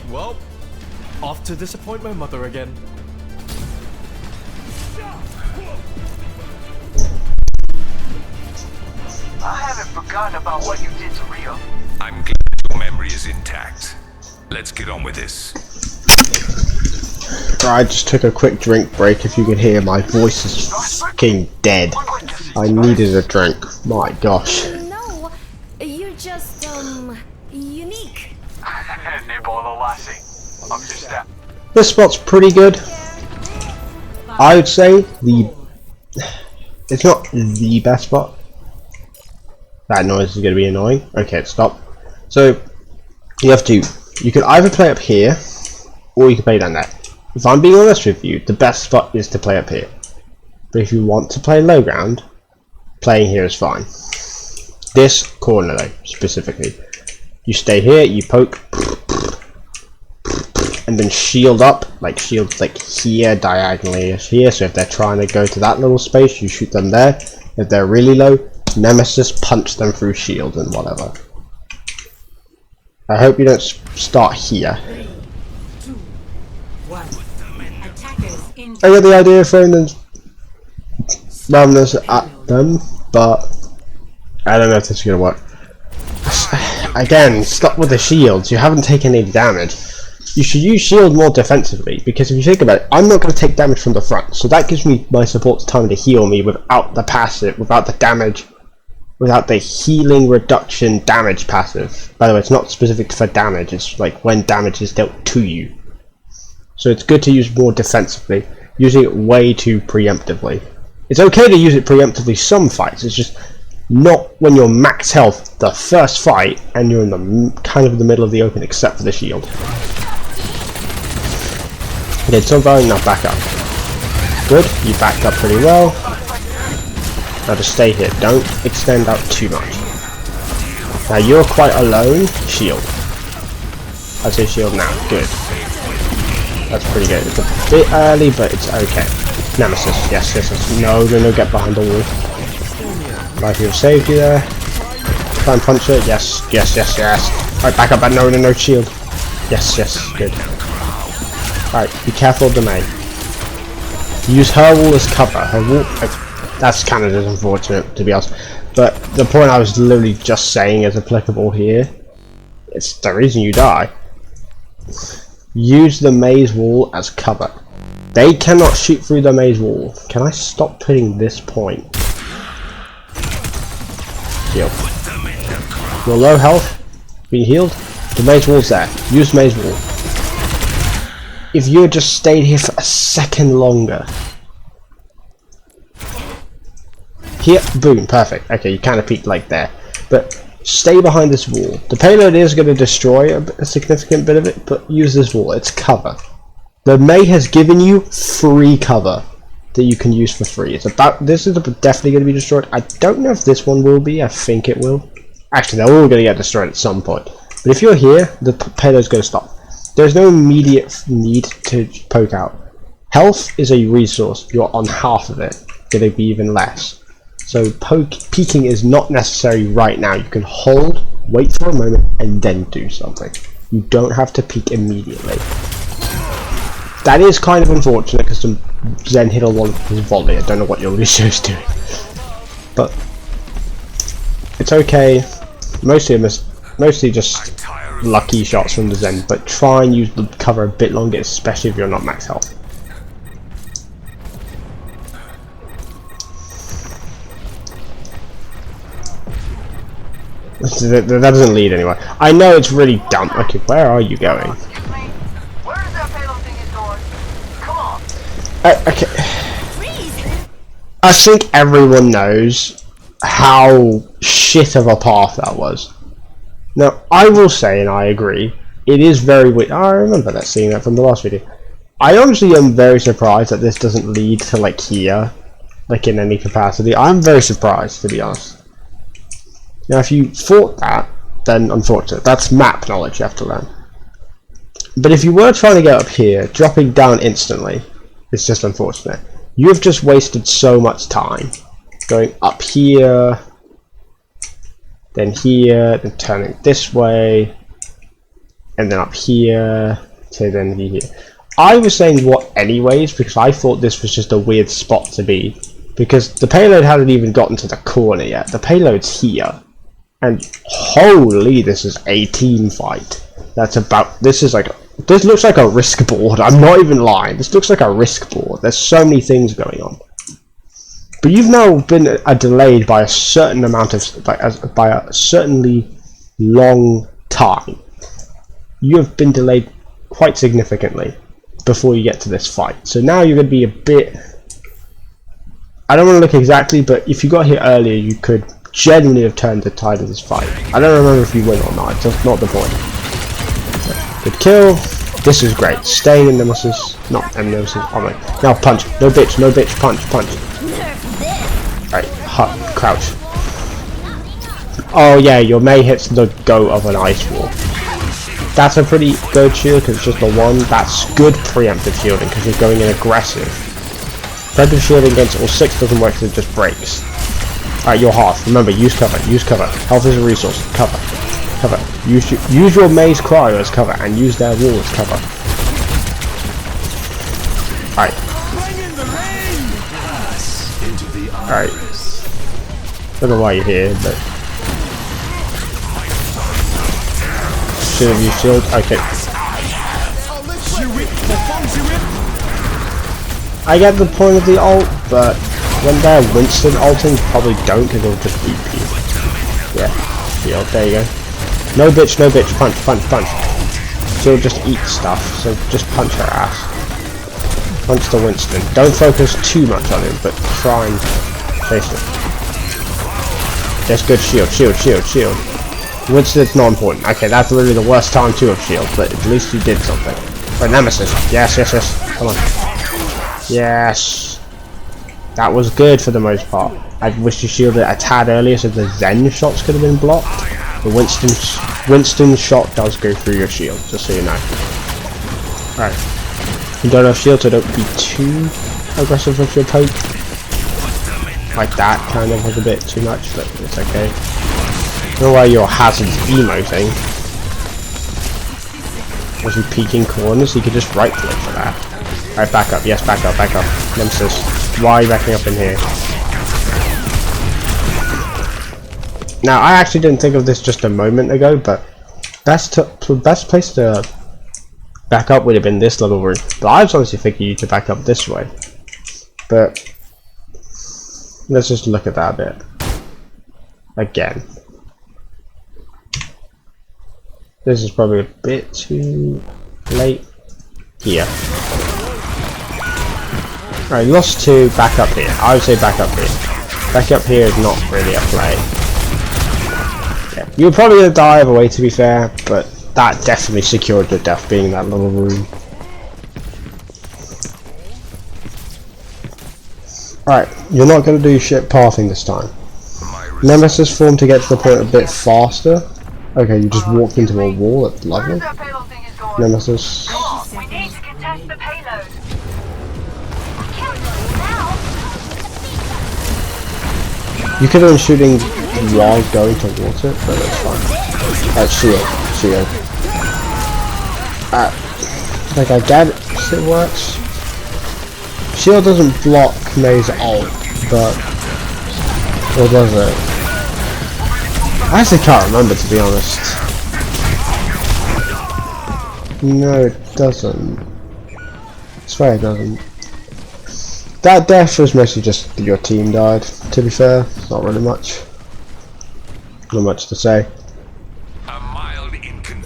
Well, off to disappoint my mother again. I haven't forgotten about what you did to Rio. I'm glad your memory is intact. Let's get on with this. I just took a quick drink break. If you can hear, my voice is fucking dead. I needed a drink. My gosh. No, you're just, unique. This spot's pretty good. I would say it's not the best spot. That noise is going to be annoying. Okay, stop. So you have two. You can either play up here, or you can play down there. If I'm being honest with you, the best spot is to play up here. But if you want to play low ground, playing here is fine. This corner though, specifically. You stay here, you poke, and then shield up, like shield like here, diagonally here, so if they're trying to go to that little space, you shoot them there. If they're really low, Nemesis punch them through shield and whatever. I hope you don't start here. 3, 2, 1. Attackers in. I got the idea of throwing them randomness at them, but I don't know if this is gonna work. Again, stop with the shields. You haven't taken any damage. you should use shield more defensively, because if you think about it, I'm not going to take damage from the front, so that gives me my supports time to heal me without the passive, without the damage, without the healing reduction damage passive. By the way, it's not specific for damage, it's like when damage is dealt to you. So it's good to use more defensively, using it way too preemptively. It's okay to use it preemptively some fights, it's just not when you're max health the first fight and you're in the kind of the middle of the open except for the shield. Okay, so far now back up. Good, you backed up pretty well. Now just stay here, don't extend out too much. Now you're quite alone, shield. I say shield now, good. That's pretty good. It's a bit early, but it's okay. Nemesis, yes, yes, yes. No, get behind the wall. Life you have saved you there. Try and punch it. Yes, yes, yes, yes. Alright, back up. No, shield. Yes, yes, good. Alright, be careful of the May. Use her wall as cover. Her wall. That's kind of just unfortunate, to be honest. But the point I was literally just saying is applicable here. It's the reason you die. Use the maze wall as cover. They cannot shoot through the maze wall. Can I stop putting this point? Heal. You're low health. Being healed. The maze wall's there. Use maze wall. If you had just stayed here for a second longer. Here, boom, perfect. Okay, you kind of peeked like there. But stay behind this wall. The payload is going to destroy a significant bit of it, but use this wall. It's cover. The May has given you free cover that you can use for free. It's about, this is definitely going to be destroyed. I don't know if this one will be. I think it will. Actually, they're all going to get destroyed at some point. But if you're here, the payload's going to stop. There's no immediate need to poke out. Health is a resource. You're on half of it. Going to be even less. So peeking is not necessary right now. You can hold, wait for a moment, and then do something. You don't have to peek immediately. That is kind of unfortunate because Zen hit a lot of his volley. I don't know what your Lucio's doing. But it's okay. Mostly just lucky shots from the Zen, but try and use the cover a bit longer, especially if you're not max health. That doesn't lead anywhere. I know it's really dumb. Okay, where are you going? Excuse me? Where is that payload thing is going? Come on. Okay. I think everyone knows how shit of a path that was. Now, I will say, and I agree, it is very weird. I remember that, seeing that from the last video. I honestly am very surprised that this doesn't lead to like here, like in any capacity. I'm very surprised, to be honest. Now, if you thought that, then unfortunate. That's map knowledge you have to learn. But if you were trying to get up here, dropping down instantly, it's just unfortunate. You have just wasted so much time going up here, then here, then turning this way, and then up here to then be here. I was saying what anyways because I thought this was just a weird spot to be, because the payload hadn't even gotten to the corner yet. The payload's here, and holy, this is a team fight. This looks like a risk board. I'm not even lying. This looks like a risk board. There's so many things going on. But you've now been delayed by a certain amount of by a certainly long time. You have been delayed quite significantly before you get to this fight. So now you're going to be a bit. I don't want to look exactly, but if you got here earlier, you could genuinely have turned the tide of this fight. I don't remember if you win or not. It's just not the point. Good kill. This is great. Staying in Nemesis. Not Nemesis. Oh my. Now punch. No bitch. No bitch. Punch. Punch. Alright. Crouch. Oh yeah, your May hits the go of an ice wall. That's a pretty good shield because it's just the one. That's good preemptive shielding because you're going in aggressive. Preemptive shielding against all 6 doesn't work because it just breaks. Alright, you're half. Remember, use cover. Use cover. Health is a resource. Cover. Cover. Use your Maze cryo as cover and use their wall as cover. Alright. Alright. Don't know why you're here, but should have used shield. Okay. I get the point of the ult, but when they're Winston ulting, you probably don't, because it'll just beat you. Yeah, shield, there you go. No bitch, punch, punch, punch. She'll just eat stuff, so just punch her ass. Punch the Winston. Don't focus too much on him, but try and chase him. Just good shield, shield. Winston's not important. Okay, that's literally the worst time to have shield, but at least you did something. Right, Nemesis. Yes. Come on. Yes. That was good for the most part. I wish you shielded a tad earlier so the Zen shots could have been blocked. The Winston shot does go through your shield, just so you know. Alright. You don't have shield, so don't be too aggressive with your poke. Like that kind of was a bit too much, but it's okay. I don't know why your hazard's emoting. Was he peeking corners? You could just right click for that. Alright, back up. Yes, back up. Nemesis, why are you backing up in here? Now, I actually didn't think of this just a moment ago, but best place to back up would have been this little room. But I was honestly thinking you to back up this way. But let's just look at that a bit. Again. This is probably a bit too late here. Alright, lost 2, back up here. I would say back up here. Back up here is not really a play. Yeah, you were probably going to die either way, to be fair, but that definitely secured your death being in that little room. Alright, you're not going to do shit pathing this time. Nemesis form to get to the point a bit faster. Okay, you just walked into a wall, that's lovely. Nemesis. We need to contest the payload. You could have been shooting while going towards it, but that's fine. Alright, shield. Like I get it works. Shield doesn't block May's ult, but or does it? I actually can't remember, to be honest. No, it doesn't. I swear it doesn't. That death was mostly just your team died, to be fair. It's not really much. Not much to say.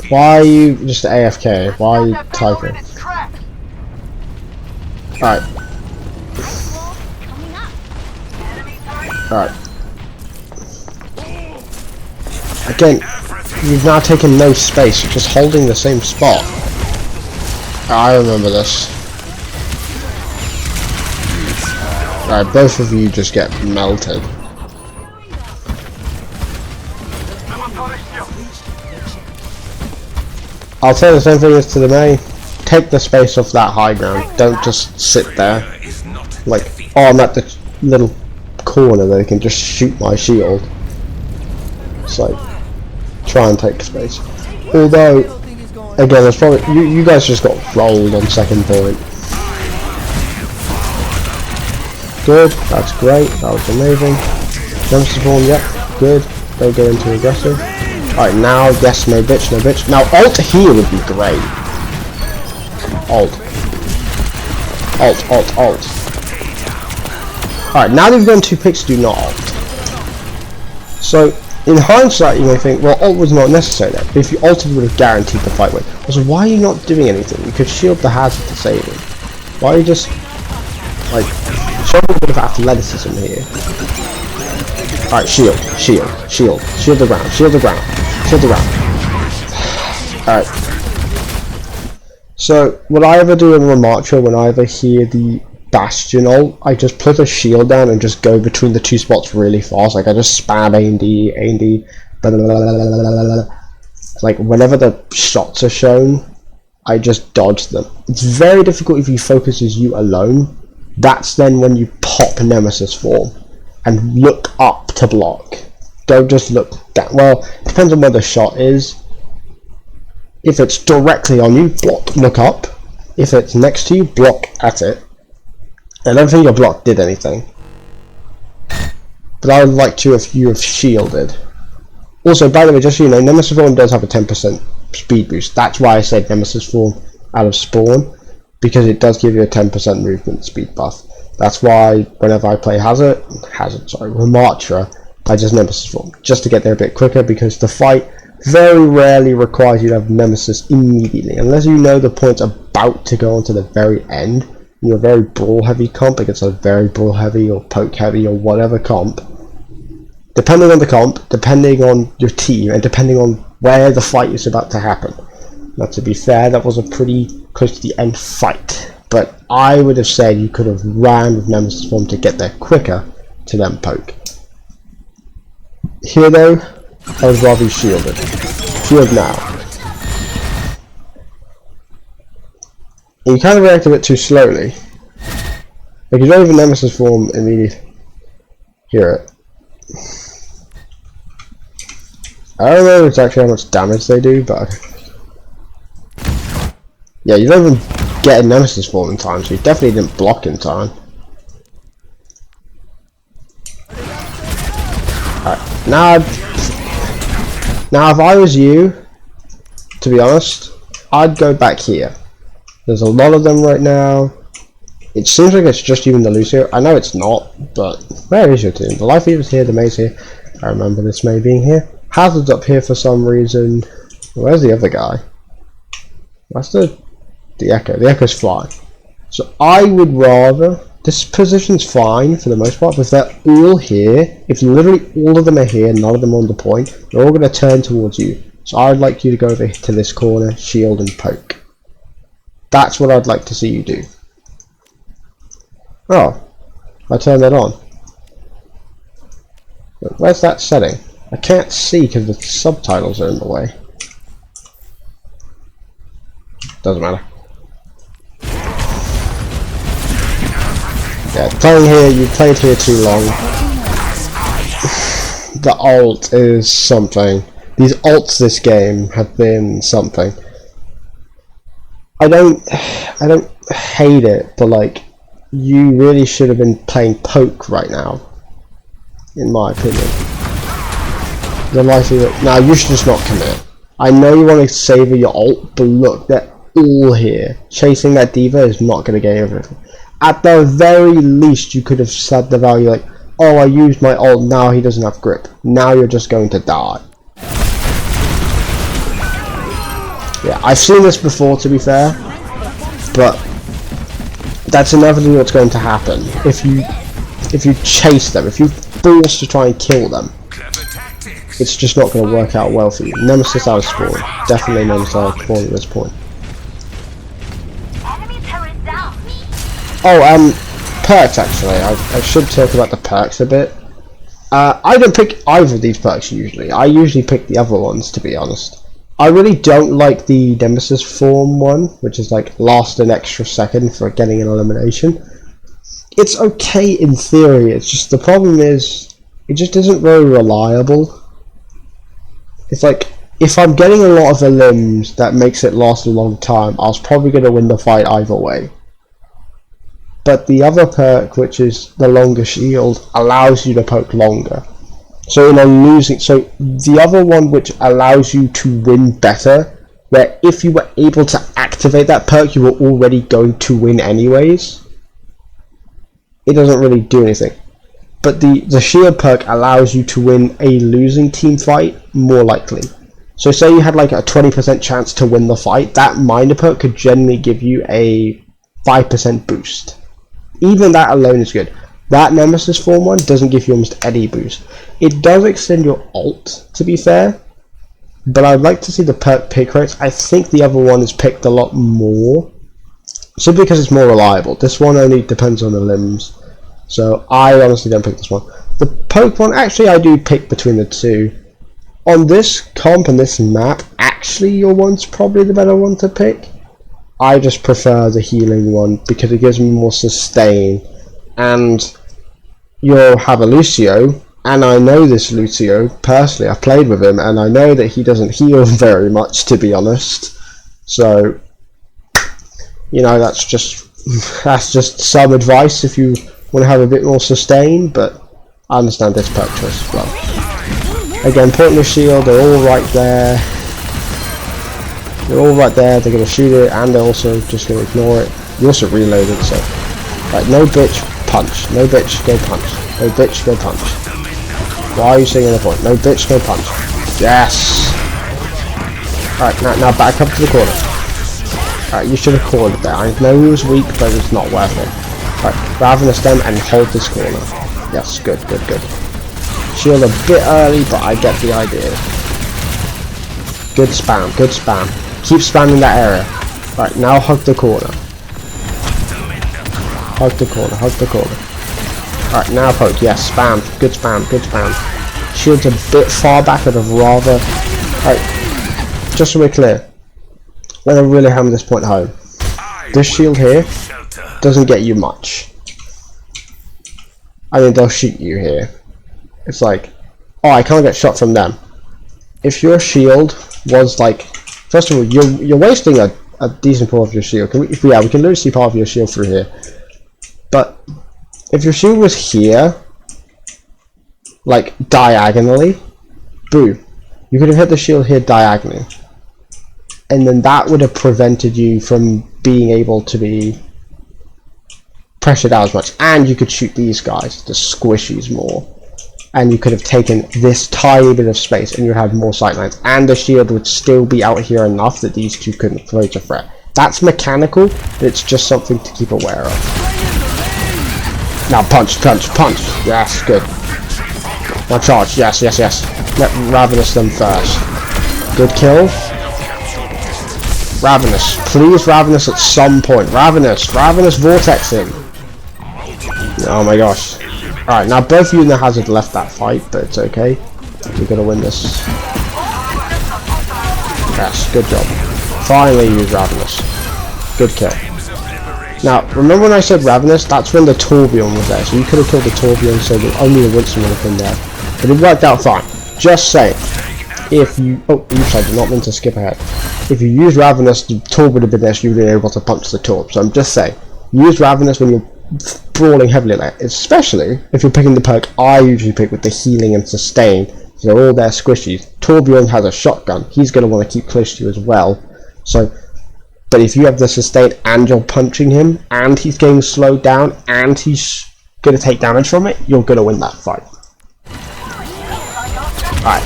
Why are you just AFK? Why are you typing? Alright. Alright. Again, you've now taken no space, you're just holding the same spot. I remember this. Alright, both of you just get melted. I'll say the same thing as to the May. Take the space off that high ground. Don't just sit there. Like, oh, I'm at the little corner that they can just shoot my shield. It's like, try and take space. Although, again, it's probably you guys just got rolled on second point. Good, that's great, that was amazing. Nemesis spawn, yep, good. Don't go into aggressive. Alright, now, yes, no bitch. Now, ult here would be great. Ult. Alright, now they've done 2 picks, do not ult. So, in hindsight, you may think, well, ult was not necessary there. But if you ulted, you would have guaranteed the fight win. So why are you not doing anything? You could shield the hazard to save him. Why are you just, like, show me a bit of athleticism here. Alright, shield the ground. Alright. So, what I ever do in Ramattra, when I ever hear the Bastion ult, I just put a shield down and just go between the 2 spots really fast. Like, I just spam A&D, blah, blah, blah, blah, blah. Like, whenever the shots are shown, I just dodge them. It's very difficult if he focuses you alone. That's then when you pop Nemesis form and look up to block. Don't just look down. Well, it depends on where the shot is. If it's directly on you, block, look up. If it's next to you, block at it. I don't think your block did anything. But I would like to if you have shielded. Also, by the way, just so you know, Nemesis form does have a 10% speed boost. That's why I said Nemesis form out of spawn. because it does give you a 10% movement speed buff. That's why whenever I play Ramattra, I just Nemesis form, just to get there a bit quicker, because the fight very rarely requires you to have Nemesis immediately, unless you know the point's about to go on to the very end. You're a very brawl heavy comp against a very brawl heavy or poke heavy or whatever comp. Depending on the comp, depending on your team, and depending on where the fight is about to happen. Now, to be fair, that was a pretty close to the end fight, but I would have said you could have ran with Nemesis form to get there quicker to then poke. Here though, I was rather shielded. Shield now. And you kind of react a bit too slowly. Like, you don't even Nemesis form immediately. Hear it. I don't know exactly how much damage they do, but yeah, you don't even get a Nemesis form in time, so you definitely didn't block in time. Alright, now if I was you, to be honest, I'd go back here. There's a lot of them right now. It seems like it's just you and the Lucio. I know it's not, but where is your team? The Life Eater's here, the May's here. I remember this May being here. Hazard's up here for some reason. Where's the other guy? That's the Echo. The Echo's flying. So I would rather... This position's fine for the most part, but if they're all here, if literally all of them are here, none of them on the point, they're all going to turn towards you. So I'd like you to go over to this corner, shield and poke. That's what I'd like to see you do. Oh, I turned that on. But where's that setting? I can't see because the subtitles are in the way. Doesn't matter. Yeah, playing here, you played here too long. The ult is something. These ults this game have been something. I don't hate it, but like, you really should have been playing poke right now, in my opinion. The likely that now you should just not commit. I know you want to savor your ult, but look, they're all here. Chasing that diva is not going to get everything. At the very least, you could have said the value like, oh, I used my ult, now he doesn't have grip. Now you're just going to die. Yeah, I've seen this before, to be fair, but that's inevitably what's going to happen if you chase them, if you force to try and kill them. It's just not going to work out well for you. Nemesis out of spawn, definitely Nemesis out of spawn at this point. Oh, perks actually. I should talk about the perks a bit. I don't pick either of these perks usually. I usually pick the other ones, to be honest. I really don't like the Nemesis form one, which is like last an extra second for getting an elimination. It's okay in theory, it's just the problem is it just isn't very reliable. It's like, if I'm getting a lot of the limbs that makes it last a long time, I was probably going to win the fight either way. But the other perk, which is the longer shield, allows you to poke longer. So in a losing, so the other one which allows you to win better, where if you were able to activate that perk, you were already going to win anyways. It doesn't really do anything. But the shield perk allows you to win a losing team fight more likely. So say you had like a 20% chance to win the fight, that minor perk could generally give you a 5% boost. Even that alone is good. That Nemesis form one doesn't give you almost any boost. It does extend your ult, to be fair, but I'd like to see the perk pick rates. I think the other one is picked a lot more, simply because it's more reliable. This one only depends on the limbs, so I honestly don't pick this one. The poke one, actually I do pick between the two. On this comp and this map, actually your one's probably the better one to pick. I just prefer the healing one because it gives me more sustain, and you'll have a Lucio, and I know this Lucio personally. I've played with him and I know that he doesn't heal very much, to be honest. So, you know, that's just some advice if you want to have a bit more sustain, but I understand this perk choice as well. Again, pointless shield, they're all right there. They're all right there, they're going to shoot it, and they're also just going to ignore it. You also reloaded, so... Right, no bitch, punch. No bitch, go punch. No bitch, go punch. Why are you singing the point? No bitch, go punch. Yes! Alright, now back up to the corner. Alright, you should have cornered there. I know he was weak, but it's not worth it. Alright, Ravenous them and hold this corner. Yes, good. Shield a bit early, but I get the idea. Good spam. Keep spamming that area. Right, now hug the corner. Hug the corner. Alright, now poke. Yes, spam. Good spam. Shield's a bit far back, I'd have rather... Alright, just so we're clear. When I really hammer this point home. This shield here doesn't get you much. I mean, they'll shoot you here. It's like, oh, I can't get shot from them. If your shield was like, first of all, you're wasting a decent part of your shield. We can literally see part of your shield through here. But if your shield was here, like diagonally, boom, you could have hit the shield here diagonally, and then that would have prevented you from being able to be pressured out as much, and you could shoot these guys, the squishies, more. And you could have taken this tiny bit of space and you had more sightlines, and the shield would still be out here enough that these two couldn't pose a threat. That's mechanical, but it's just something to keep aware of. Now punch. Yes, good. Now charge. Yes. Let Ravenous them first. Good kill. Ravenous. Please Ravenous at some point. Ravenous vortex him. Oh my gosh. Alright, now both you and the Hazard left that fight, but it's okay. We're gonna win this. Yes, good job. Finally use Ravenous. Good kill. Now, remember when I said Ravenous? That's when the Torbjorn was there, so you could have killed the Torbjorn, so that only the Winston would have been there. But it worked out fine. Just saying. If you... Oh, oops, I did not mean to skip ahead. If you use Ravenous, the Torb would have been there, so you would have been able to punch the Torb. So I'm just saying. Use Ravenous when you're brawling heavily like that, especially if you're picking the perk I usually pick with the healing and sustain. So they're all there squishies. Torbjorn has a shotgun. He's going to want to keep close to you as well. So, but if you have the sustain and you're punching him, and he's getting slowed down, and he's going to take damage from it, you're going to win that fight. Alright.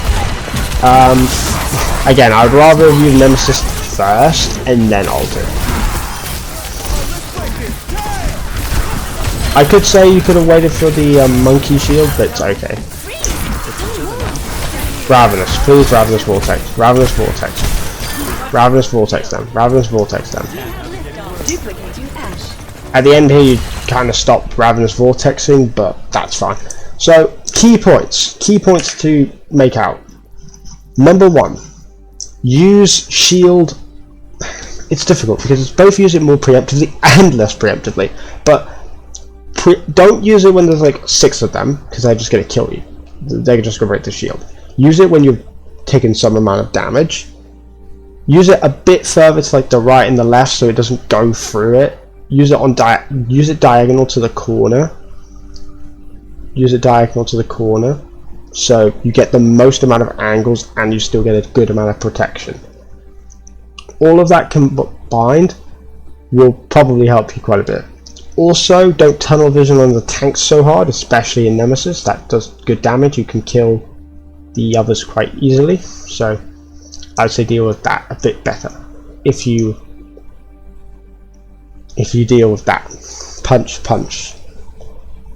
Again, I'd rather use Nemesis first, and then alter. I could say you could have waited for the monkey shield, but it's okay. Ravenous, please Ravenous Vortex. Ravenous Vortex them. At the end here you kind of stopped Ravenous Vortexing, but that's fine. So, key points to make out. Number 1, use shield. It's difficult because it's both use it more preemptively and less preemptively, but don't use it when there's like 6 of them, because they're just going to kill you. They're just going to break the shield. Use it when you've taken some amount of damage. Use it a bit further to like the right and the left so it doesn't go through it. Use it diagonal to the corner. So you get the most amount of angles and you still get a good amount of protection. All of that combined will probably help you quite a bit. Also, don't tunnel vision on the tanks so hard, especially in Nemesis. That does good damage. You can kill the others quite easily. So I'd say deal with that a bit better. If you deal with that. Punch,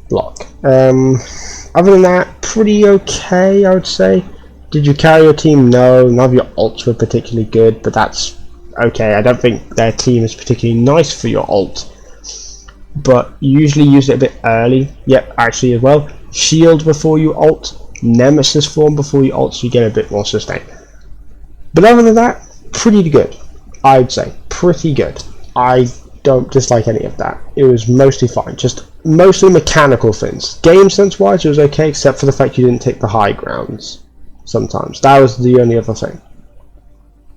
block. Other than that, pretty okay, I would say. Did you carry your team? No, none of your ults were particularly good, but that's okay. I don't think their team is particularly nice for your ult. But you usually use it a bit early. Yep, actually as well. Shield before you ult. Nemesis form before you ult, so you get a bit more sustain. But other than that, pretty good. I would say pretty good. I don't dislike any of that. It was mostly fine. Just mostly mechanical things. Game sense wise, it was okay, except for the fact you didn't take the high grounds. Sometimes that was the only other thing.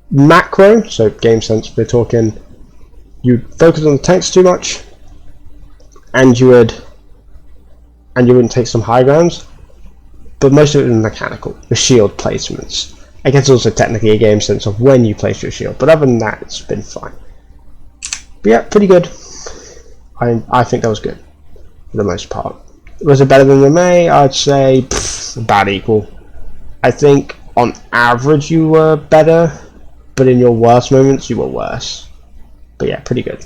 Macro, so game sense, we're talking. You focus on the tanks too much. And you wouldn't take some high grounds, but most of it was mechanical. The shield placements. I guess it's also technically a game sense of when you place your shield, but other than that, it's been fine. But yeah, pretty good. I think that was good for the most part. Was it better than the May? I'd say about equal. I think on average you were better, but in your worst moments you were worse. But yeah, pretty good.